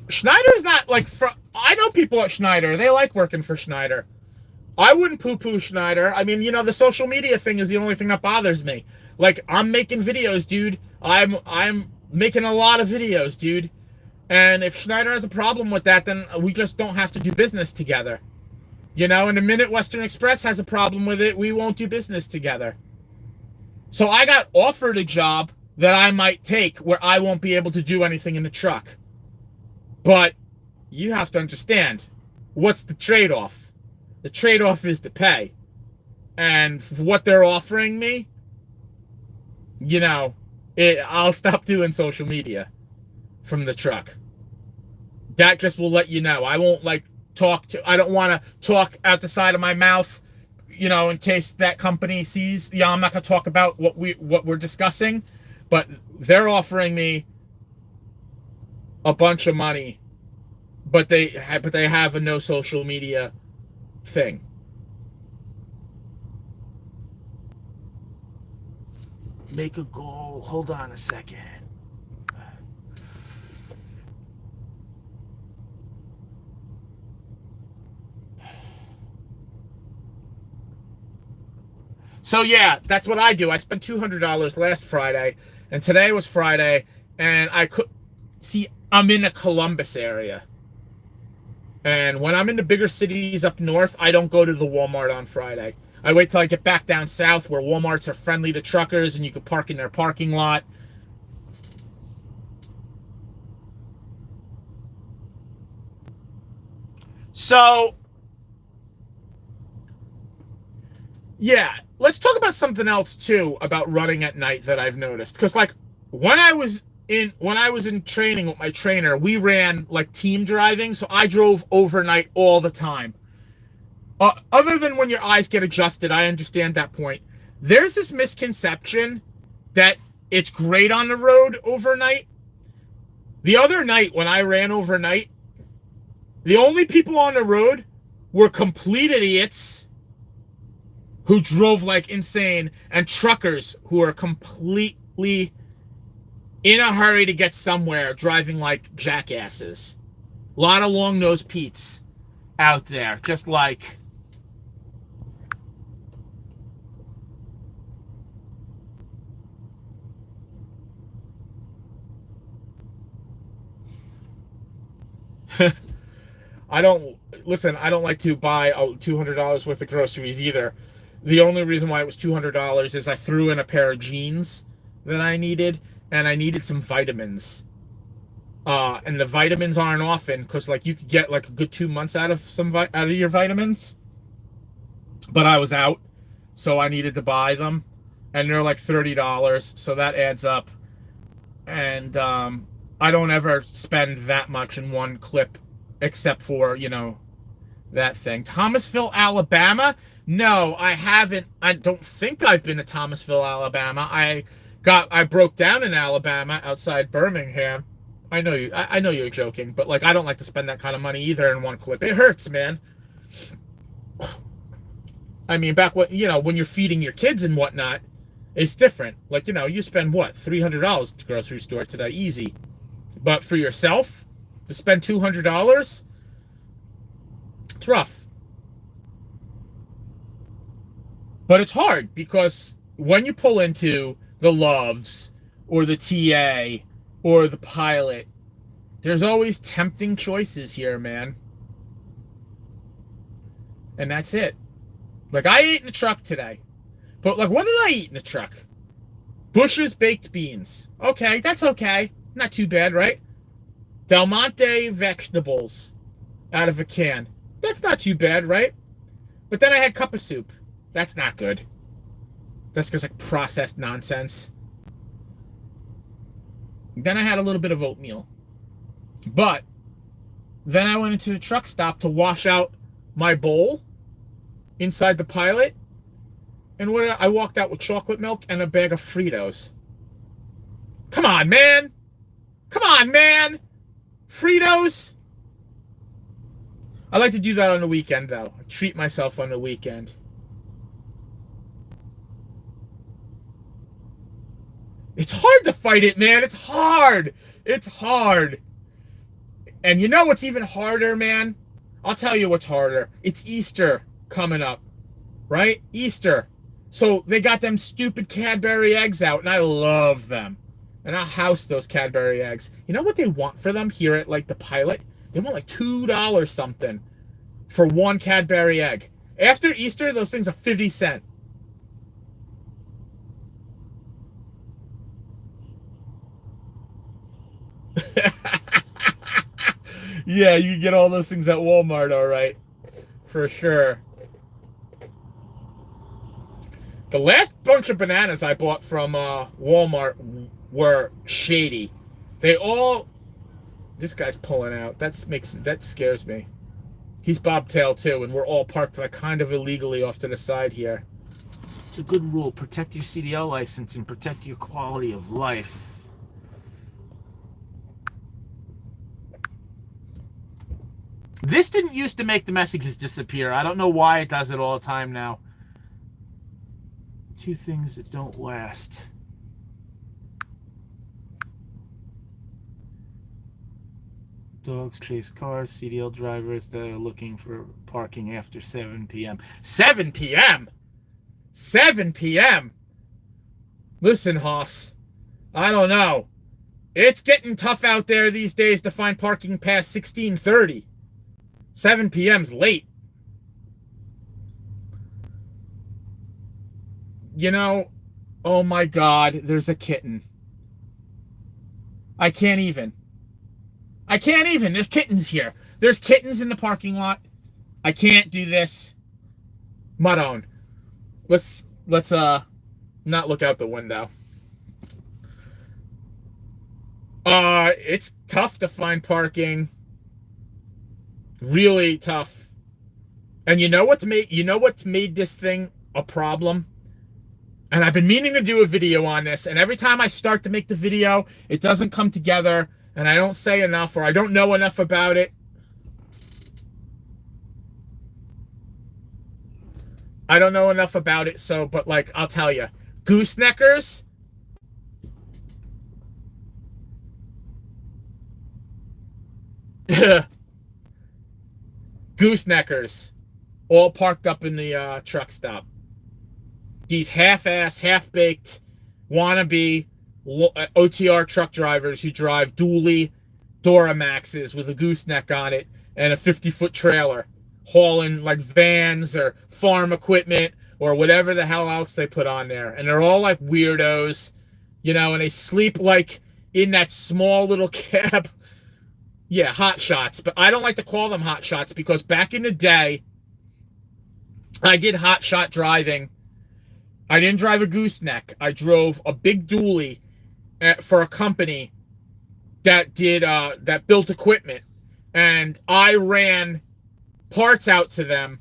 Schneider's not like... I know people at Schneider. They like working for Schneider. I wouldn't poo-poo Schneider. I mean, the social media thing is the only thing that bothers me. Like, I'm making videos, dude. I'm making a lot of videos, dude. And if Schneider has a problem with that, then we just don't have to do business together. And the minute Western Express has a problem with it, we won't do business together. So I got offered a job that I might take where I won't be able to do anything in the truck. But you have to understand, what's the trade-off? The trade-off is the pay. And for what they're offering me, I'll stop doing social media from the truck. That just will let you know. I won't I don't want to talk out the side of my mouth, in case that company sees. I'm not going to talk about what we're discussing, but they're offering me a bunch of money, but they have a no social media thing. Make a goal. Hold on a second. So yeah, that's what I do. I spent $200 last Friday, and today was Friday, and I could see I'm in the Columbus area. And when I'm in the bigger cities up north, I don't go to the Walmart on Friday. I wait till I get back down south where Walmarts are friendly to truckers and you can park in their parking lot. So, yeah, let's talk about something else too about running at night that I've noticed. Because like when I was in training with my trainer, we ran like team driving, so I drove overnight all the time. Other than when your eyes get adjusted, I understand that point. There's this misconception that it's great on the road overnight. The other night when I ran overnight, the only people on the road were complete idiots who drove like insane, and truckers who are completely in a hurry to get somewhere, driving like jackasses. A lot of long-nosed Pete's out there, just like... I don't listen. I don't like to buy $200 worth of groceries either. The only reason why it was $200 is I threw in a pair of jeans that I needed, and I needed some vitamins. And the vitamins aren't often because like you could get like a good 2 months out of out of your vitamins, but I was out, so I needed to buy them, and they're like $30, so that adds up. And I don't ever spend that much in one clip, except for that thing. Thomasville, Alabama? No, I haven't. I don't think I've been to Thomasville, Alabama. I broke down in Alabama outside Birmingham. I know you. I know you're joking, but like I don't like to spend that kind of money either in one clip. It hurts, man. I mean, when you're feeding your kids and whatnot, it's different. Like you spend what $300 at the grocery store today, easy. But for yourself, to spend $200, it's rough. But it's hard because when you pull into the Loves or the TA or the Pilot, there's always tempting choices here, man. And that's it. Like, I ate in the truck today. But, like, what did I eat in the truck? Bush's baked beans. Okay, that's okay. Not too bad, right? Del Monte vegetables out of a can. That's not too bad, right? But then I had cup of soup. That's not good. That's just like processed nonsense. Then I had a little bit of oatmeal. But then I went into the truck stop to wash out my bowl inside the Pilot. And I walked out with chocolate milk and a bag of Fritos. Come on, man. Come on, man. Fritos. I like to do that on the weekend, though. I treat myself on the weekend. It's hard to fight it, man. It's hard. It's hard. And you know what's even harder, man? I'll tell you what's harder. It's Easter coming up, right? Easter. So they got them stupid Cadbury eggs out, and I love them. And I'll house those Cadbury eggs. You know what they want for them here at, like, the Pilot? They want, like, $2 something for one Cadbury egg. After Easter, those things are 50 cents. Yeah, you can get all those things at Walmart, all right. For sure. The last bunch of bananas I bought from Walmart were shady. This guy's pulling out. That scares me. He's bobtail too, and we're all parked like kind of illegally off to the side here. It's a good rule. Protect your CDL license and protect your quality of life. This didn't used to make the messages disappear. I don't know why it does it all the time now. Two things that don't last. Dogs chase cars, CDL drivers that are looking for parking after 7 p.m. 7 p.m.? 7 p.m.? Listen, Hoss, I don't know. It's getting tough out there these days to find parking past 16:30. 7 p.m.'s late. Oh my God, there's a kitten. I can't even. There's kittens here. There's kittens in the parking lot. I can't do this. Madone. Let's not look out the window. It's tough to find parking. Really tough. And you know what's made this thing a problem? And I've been meaning to do a video on this, and every time I start to make the video, it doesn't come together, and I don't say enough, or I don't know enough about it. I don't know enough about it, but like, I'll tell you. Gooseneckers. Gooseneckers. All parked up in the truck stop. These half-ass, half-baked, wannabe OTR truck drivers who drive dually Duramaxes with a gooseneck on it and a 50-foot trailer, hauling like vans or farm equipment or whatever the hell else they put on there. And they're all like weirdos, and they sleep like in that small little cab. Yeah, hot shots. But I don't like to call them hot shots because back in the day, I did hot shot driving. I didn't drive a gooseneck. I drove a big dually for a company that built equipment, and I ran parts out to them.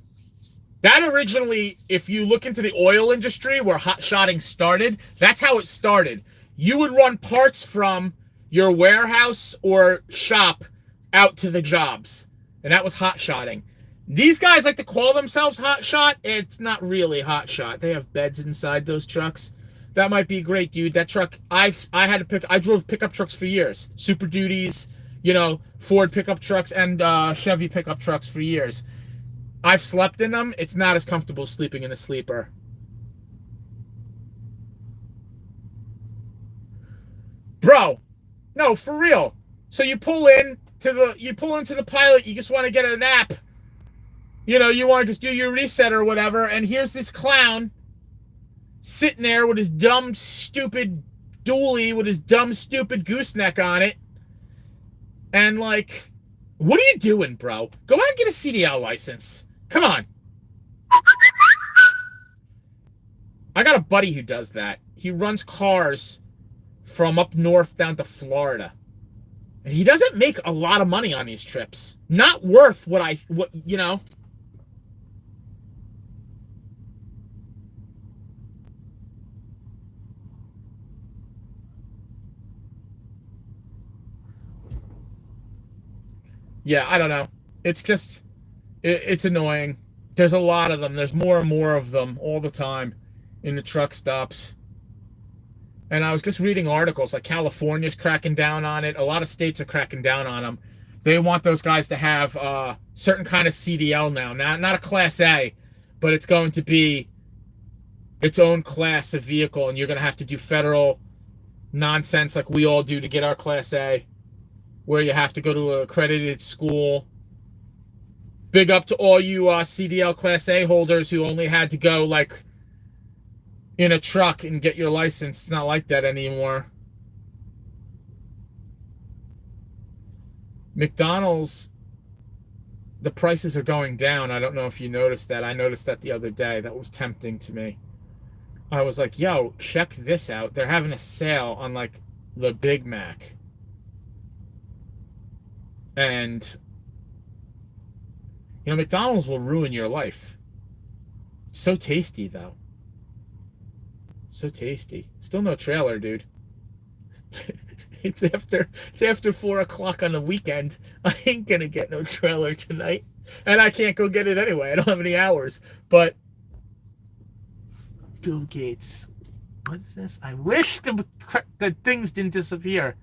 That originally, if you look into the oil industry where hot shotting started, that's how it started. You would run parts from your warehouse or shop out to the jobs, and that was hot shotting. These guys like to call themselves hot shot. It's not really hot shot. They have beds inside those trucks. That might be great, dude. That truck, I drove pickup trucks for years. Super Duties, Ford pickup trucks and Chevy pickup trucks for years. I've slept in them. It's not as comfortable sleeping in a sleeper. Bro, no, for real. So you pull into the Pilot, you just want to get a nap. You want to just do your reset or whatever, and here's this clown sitting there with his dumb, stupid dually with his dumb, stupid gooseneck on it. And, like, what are you doing, bro? Go out and get a CDL license. Come on. I got a buddy who does that. He runs cars from up north down to Florida. And he doesn't make a lot of money on these trips. Not worth what. Yeah, I don't know. It's just, it's annoying. There's a lot of them. There's more and more of them all the time in the truck stops. And I was just reading articles like California's cracking down on it. A lot of states are cracking down on them. They want those guys to have certain kind of CDL now. Not a Class A, but it's going to be its own class of vehicle, and you're going to have to do federal nonsense like we all do to get our Class A, where you have to go to an accredited school. Big up to all you CDL Class A holders who only had to go, like, in a truck and get your license. It's not like that anymore. McDonald's, the prices are going down. I don't know if you noticed that. I noticed that the other day. That was tempting to me. I was like, yo, check this out. They're having a sale on, like, the Big Mac. And, McDonald's will ruin your life. So tasty, though. So tasty. Still no trailer, dude. It's after 4 o'clock on the weekend. I ain't gonna get no trailer tonight. And I can't go get it anyway. I don't have any hours. But Bill Gates. What is this? I wish the things didn't disappear.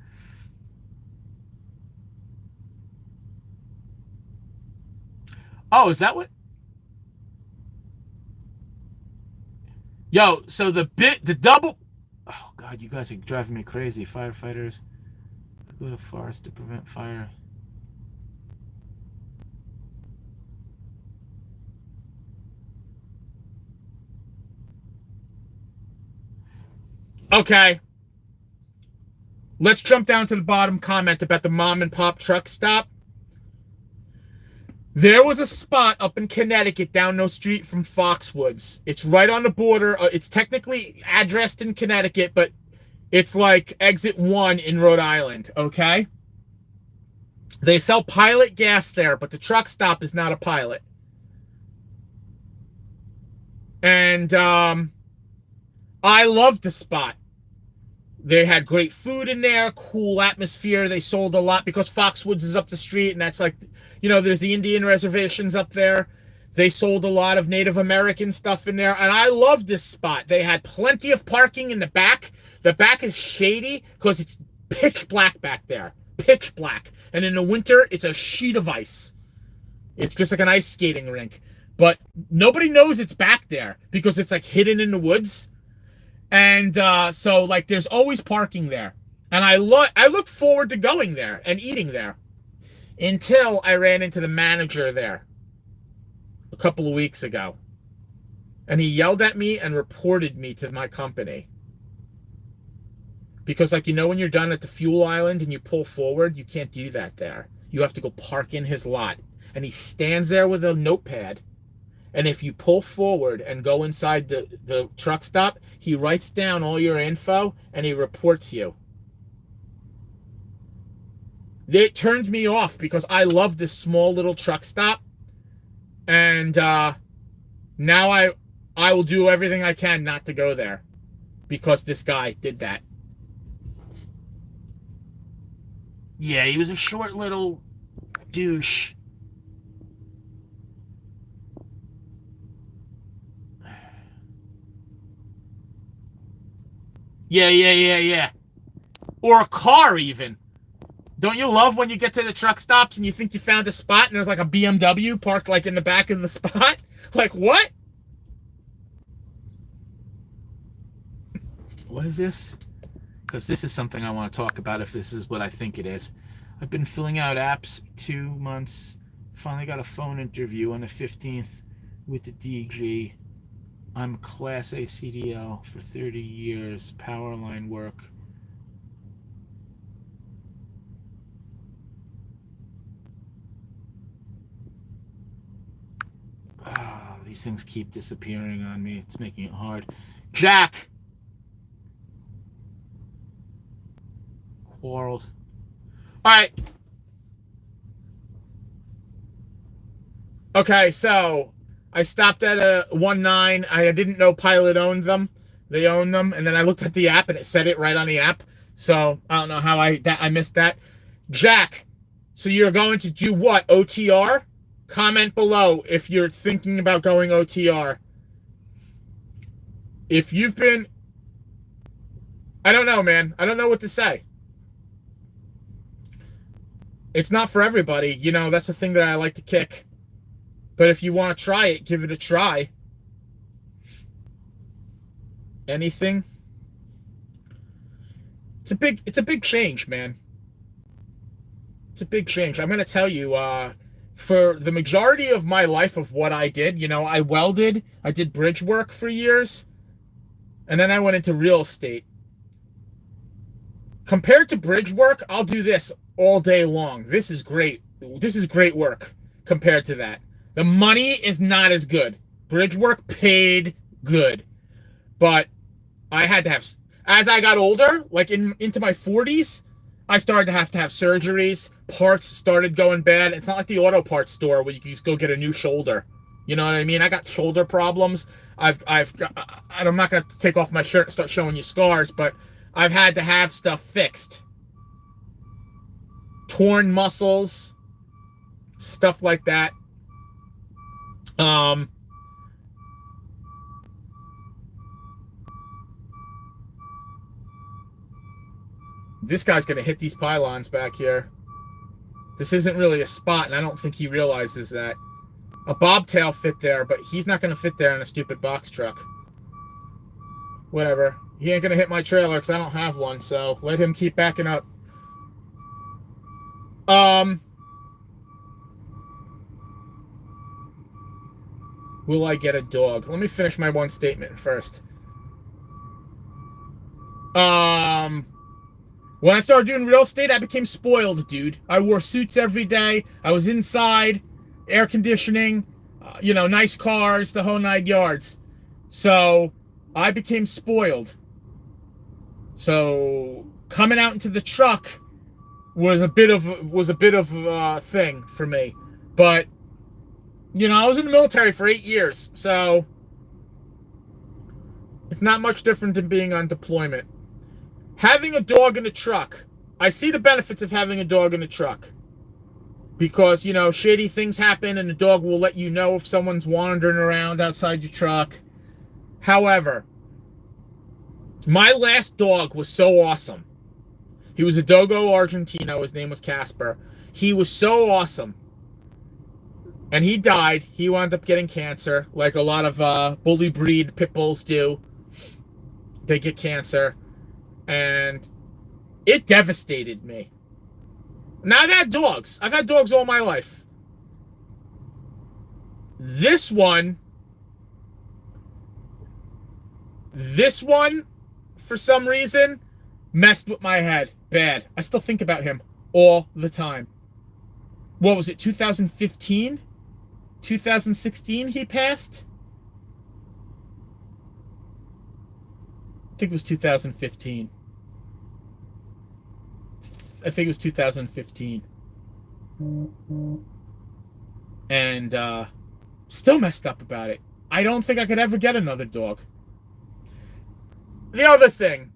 Oh, is that what? Yo, so the double. Oh God, you guys are driving me crazy. Firefighters go to forest to prevent fire. Okay. Let's jump down to the bottom comment about the mom and pop truck stop. There was a spot up in Connecticut down no street from Foxwoods. It's right on the border. It's technically addressed in Connecticut, but it's like exit 1 in Rhode Island, okay? They sell Pilot gas there, but the truck stop is not a Pilot. And I loved the spot. They had great food in there, cool atmosphere. They sold a lot because Foxwoods is up the street, and that's like, there's the Indian reservations up there. They sold a lot of Native American stuff in there, and I loved this spot. They had plenty of parking in the back. The back is shady because it's pitch black back there. Pitch black. And in the winter, it's a sheet of ice. It's just like an ice skating rink. But nobody knows it's back there because it's like hidden in the woods. And so, like, there's always parking there. And I looked forward to going there and eating there until I ran into the manager there a couple of weeks ago. And he yelled at me and reported me to my company. Because, like, when you're done at the fuel island and you pull forward, you can't do that there. You have to go park in his lot. And he stands there with a notepad. And if you pull forward and go inside the truck stop, he writes down all your info and he reports you. It turned me off because I love this small little truck stop. And now I will do everything I can not to go there because this guy did that. Yeah, he was a short little douche. Yeah. Or a car, even. Don't you love when you get to the truck stops and you think you found a spot and there's like a BMW parked like in the back of the spot? Like, what? What is this? Because this is something I want to talk about if this is what I think it is. I've been filling out apps 2 months. Finally got a phone interview on the 15th with the DG. I'm a Class A CDL for 30 years. Power line work. Oh, these things keep disappearing on me. It's making it hard. Jack! Quarrels. All right. Okay, so I stopped at a 1.9. I didn't know Pilot owned them. They own them, and then I looked at the app and it said it right on the app. So I don't know how I missed that. Jack, so you're going to do what? OTR? Comment below if you're thinking about going OTR. If you've been, I don't know, man. I don't know what to say. It's not for everybody. That's the thing that I like to kick. But if you want to try it, give it a try. Anything? It's a big change, man. It's a big change. I'm gonna tell you, for the majority of my life of what I did, I welded, I did bridge work for years, and then I went into real estate. Compared to bridge work, I'll do this all day long. This is great. This is great work compared to that. The money is not as good. Bridge work paid good. But I had to have, as I got older, like into my 40s, I started to have surgeries. Parts started going bad. It's not like the auto parts store where you can just go get a new shoulder. You know what I mean? I got shoulder problems. I'm not going to take off my shirt and start showing you scars, but I've had to have stuff fixed. Torn muscles, stuff like that. This guy's going to hit these pylons back here. This isn't really a spot, and I don't think he realizes that. A bobtail fit there, but he's not going to fit there in a stupid box truck. Whatever. He ain't going to hit my trailer because I don't have one, so let him keep backing up. Will I get a dog? Let me finish my one statement first. When I started doing real estate, I became spoiled, dude. I wore suits every day. I was inside, air conditioning, nice cars, the whole 9 yards. So I became spoiled. So coming out into the truck was a bit of a thing for me. But I was in the military for 8 years, so it's not much different than being on deployment. Having a dog in a truck, I see the benefits of having a dog in a truck. Because, shady things happen and the dog will let you know if someone's wandering around outside your truck. However, my last dog was so awesome. He was a Dogo Argentino. His name was Casper. He was so awesome. And he died. He wound up getting cancer, like a lot of bully breed pit bulls do. They get cancer. And It devastated me. Now I've had dogs. I've had dogs all my life. This one, for some reason, messed with my head bad. I still think about him all the time. What was it, 2015? 2016 he passed? I think it was 2015. I think it was 2015. And still messed up about it. I don't think I could ever get another dog. The other thing,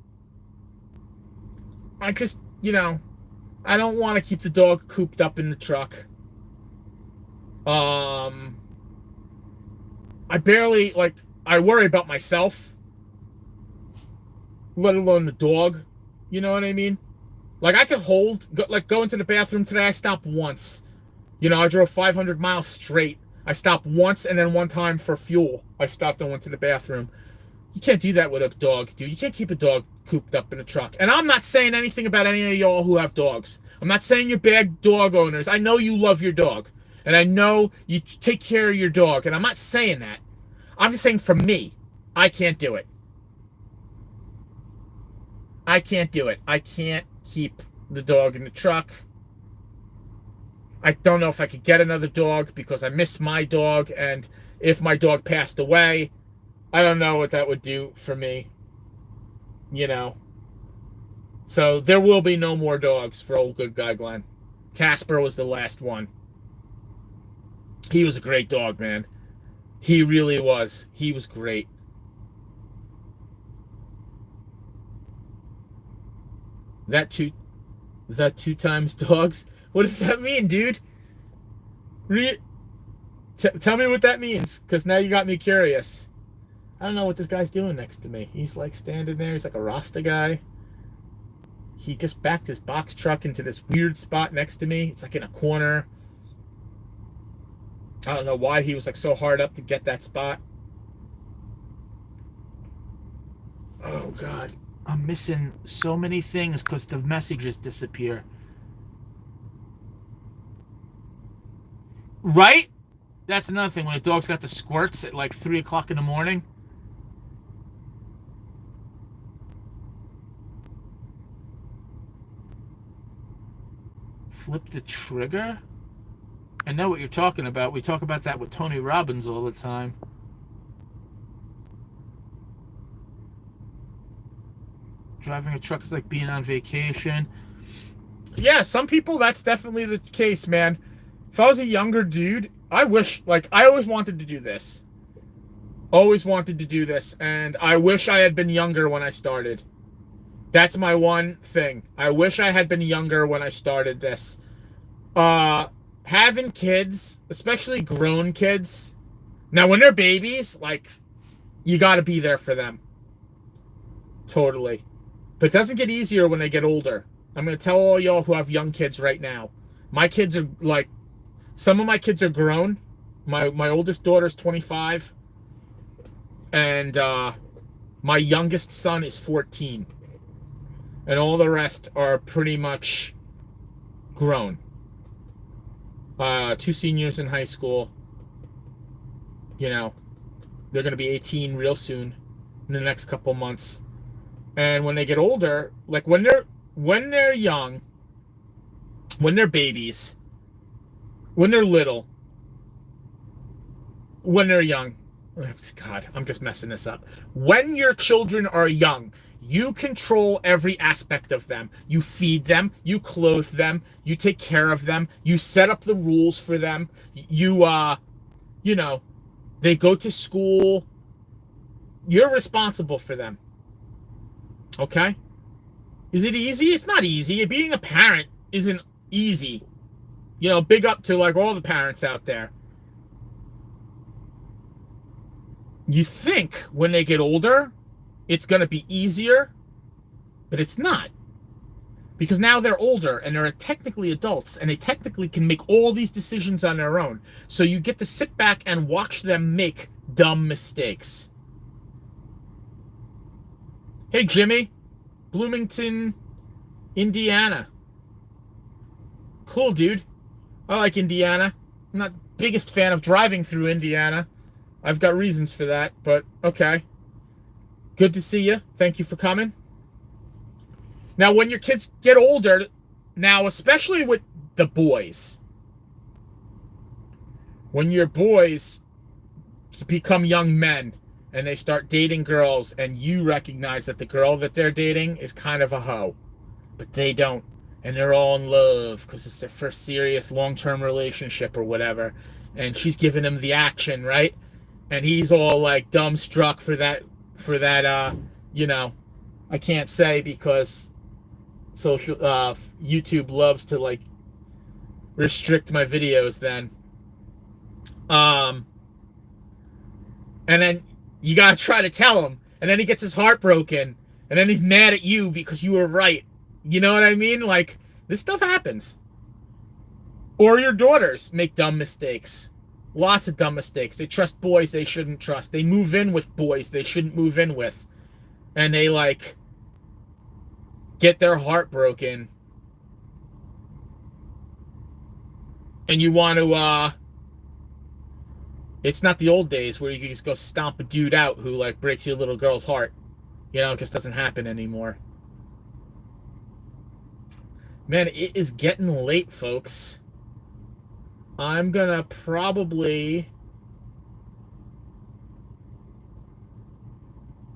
I just, I don't want to keep the dog cooped up in the truck. I barely, I worry about myself, let alone the dog. You know what I mean? Like, I could go into the bathroom today. I stopped once. I drove 500 miles straight. I stopped once, and then one time for fuel. I stopped and went to the bathroom. You can't do that with a dog, dude. You can't keep a dog cooped up in a truck. And I'm not saying anything about any of y'all who have dogs. I'm not saying you're bad dog owners. I know you love your dog. And I know you take care of your dog. And I'm not saying that. I'm just saying for me, I can't do it. I can't do it. I can't keep the dog in the truck. I don't know if I could get another dog because I miss my dog. And if my dog passed away, I don't know what that would do for me. So there will be no more dogs for old good guy Glenn. Casper was the last one. He was a great dog, man. He really was. He was great. That two times dogs? What does that mean, dude? Tell me what that means, because now you got me curious. I don't know what this guy's doing next to me. He's like standing there. He's like a Rasta guy. He just backed his box truck into this weird spot next to me. It's like in a corner. I don't know why he was like so hard up to get that spot. Oh, God. I'm missing so many things because the messages disappear. Right? That's another thing. When a dog's got the squirts at like 3 o'clock in the morning. Flip the trigger? I know what you're talking about. We talk about that with Tony Robbins all the time. Driving a truck is like being on vacation. Yeah, some people, that's definitely the case, man. If I was a younger dude, I always wanted to do this. Always wanted to do this. And I wish I had been younger when I started. That's my one thing. I wish I had been younger when I started this. Having kids, especially grown kids. Now, when they're babies, you got to be there for them. Totally. But it doesn't get easier when they get older. I'm going to tell all y'all who have young kids right now. My kids are some of my kids are grown. My oldest daughter's 25. And my youngest son is 14. And all the rest are pretty much grown. 2 seniors in high school. They're going to be 18 real soon in the next couple months. And when they get older, when they're young, when they're babies, when they're little, when they're young, God, I'm just messing this up. When your children are young, you control every aspect of them. You feed them, you clothe them, you take care of them, you set up the rules for them. They go to school. You're responsible for them. Okay? Is it easy? It's not easy. Being a parent isn't easy. Big up to all the parents out there. You think when they get older, it's going to be easier, but it's not. Because now they're older and they're technically adults and they technically can make all these decisions on their own. So you get to sit back and watch them make dumb mistakes. Hey, Jimmy. Bloomington, Indiana. Cool, dude. I like Indiana. I'm not the biggest fan of driving through Indiana. I've got reasons for that, but okay. Good to see you. Thank you for coming. Now, when your kids get older, now, especially with the boys, when your boys become young men and they start dating girls and you recognize that the girl that they're dating is kind of a hoe, but they don't, and they're all in love because it's their first serious long-term relationship or whatever, and she's giving him the action, right? And he's all like dumbstruck for that, I can't say because YouTube loves to like restrict my videos then. And then you gotta try to tell him, and then he gets his heart broken, and then he's mad at you because you were right. You know what I mean? Like, this stuff happens. Or your daughters make dumb mistakes. Lots of dumb mistakes. They trust boys they shouldn't trust. They move in with boys they shouldn't move in with. And they, like, get their heart broken. And you want to, it's not the old days where you can just go stomp a dude out who, like, breaks your little girl's heart. You know, it just doesn't happen anymore. Man, it is getting late, folks. I'm gonna probably...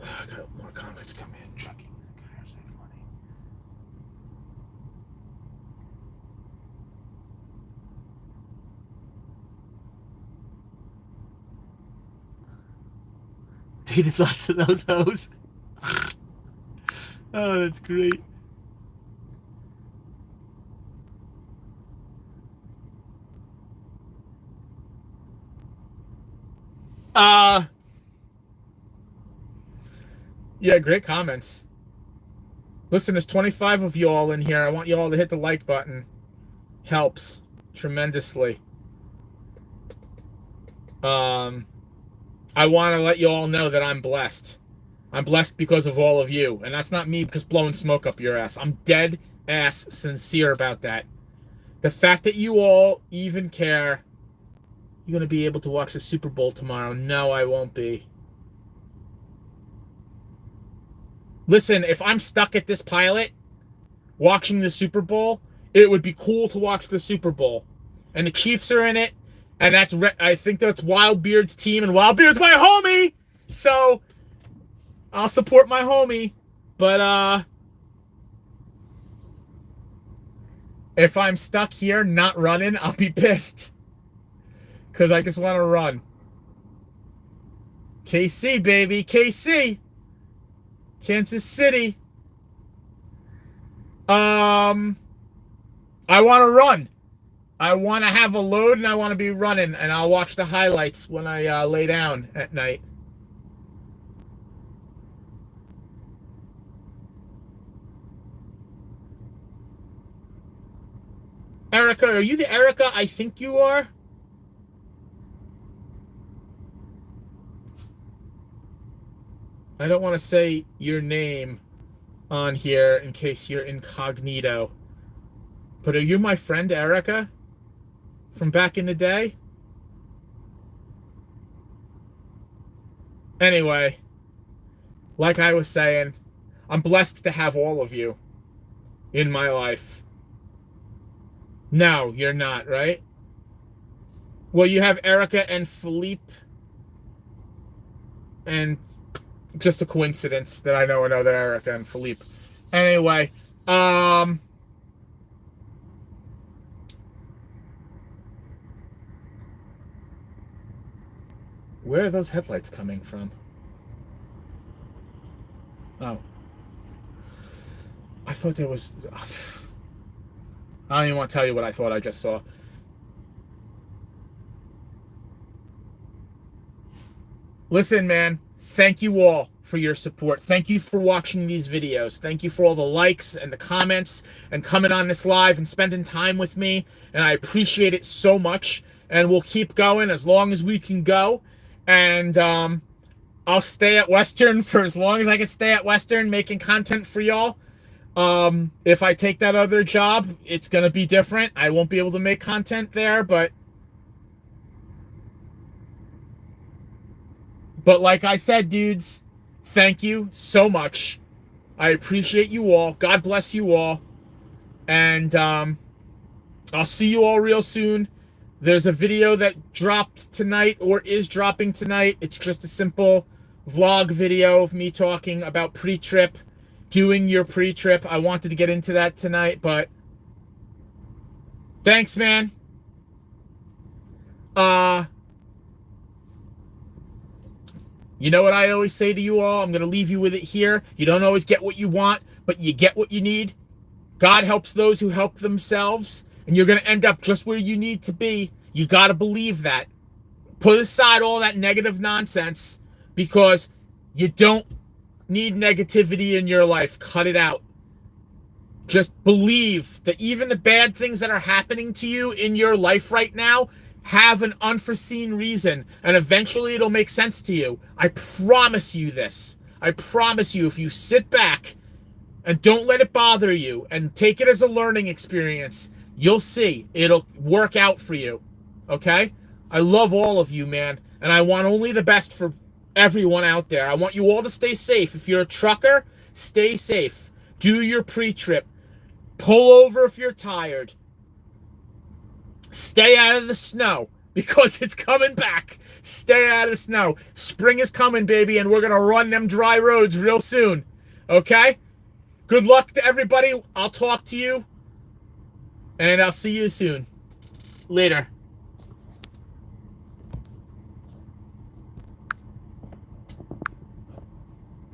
I got more comments come in. Chucky, save money. Dated lots of those hoes. Oh, that's great. Yeah, great comments. Listen, there's 25 of you all in here. I want you all to hit the like button. Helps tremendously. I want to let you all know that I'm blessed. I'm blessed because of all of you. And that's not me just blowing smoke up your ass. I'm dead ass sincere about that. The fact that you all even care. You're going to be able to watch the Super Bowl tomorrow. No, I won't be. Listen, if I'm stuck at this pilot watching the Super Bowl, it would be cool to watch the Super Bowl. And the Chiefs are in it. And I think that's Wildbeard's team. And Wildbeard's my homie. So, I'll support my homie. But, if I'm stuck here not running, I'll be pissed. Because I just want to run. KC, baby. KC. Kansas City. I want to run. I want to have a load and I want to be running. And I'll watch the highlights when I lay down at night. Erica, are you the Erica I think you are? I don't want to say your name on here in case you're incognito. But are you my friend Erica from back in the day? Anyway, like I was saying, I'm blessed to have all of you in my life. No, you're not, right? Well, you have Erica and Philippe, and just a coincidence that I know another Erica and Philippe. Anyway, where are those headlights coming from? Oh. I thought there was... I don't even want to tell you what I thought I just saw. Listen, man, thank you all for your support. Thank you for watching these videos. Thank you for all the likes and the comments and coming on this live and spending time with me. And I appreciate it so much. And we'll keep going as long as we can go. And I'll stay at Western for as long as I can stay at Western making content for y'all. If I take that other job, it's gonna be different. I won't be able to make content there, but like I said, dudes, thank you so much. I appreciate you all. God bless you all. And I'll see you all real soon. There's a video that dropped tonight or is dropping tonight. It's just a simple vlog video of me talking about pre-trip, doing your pre-trip. I wanted to get into that tonight, but thanks, man. You know what I always say to you all? I'm going to leave you with it here. You don't always get what you want, but you get what you need. God helps those who help themselves, and you're going to end up just where you need to be. You got to believe that. Put aside all that negative nonsense, because you don't need negativity in your life. Cut it out. Just believe that even the bad things that are happening to you in your life right now have an unforeseen reason, and eventually it'll make sense to you. I promise you this. I promise you, if you sit back and don't let it bother you and take it as a learning experience, you'll see it'll work out for you. Okay? I love all of you, man, and I want only the best for everyone out there. I want you all to stay safe. If you're a trucker, stay safe. Do your pre-trip. Pull over if you're tired. Stay out of the snow, because it's coming back. Stay out of the snow. Spring is coming, baby, and we're going to run them dry roads real soon. Okay? Good luck to everybody. I'll talk to you, and I'll see you soon. Later.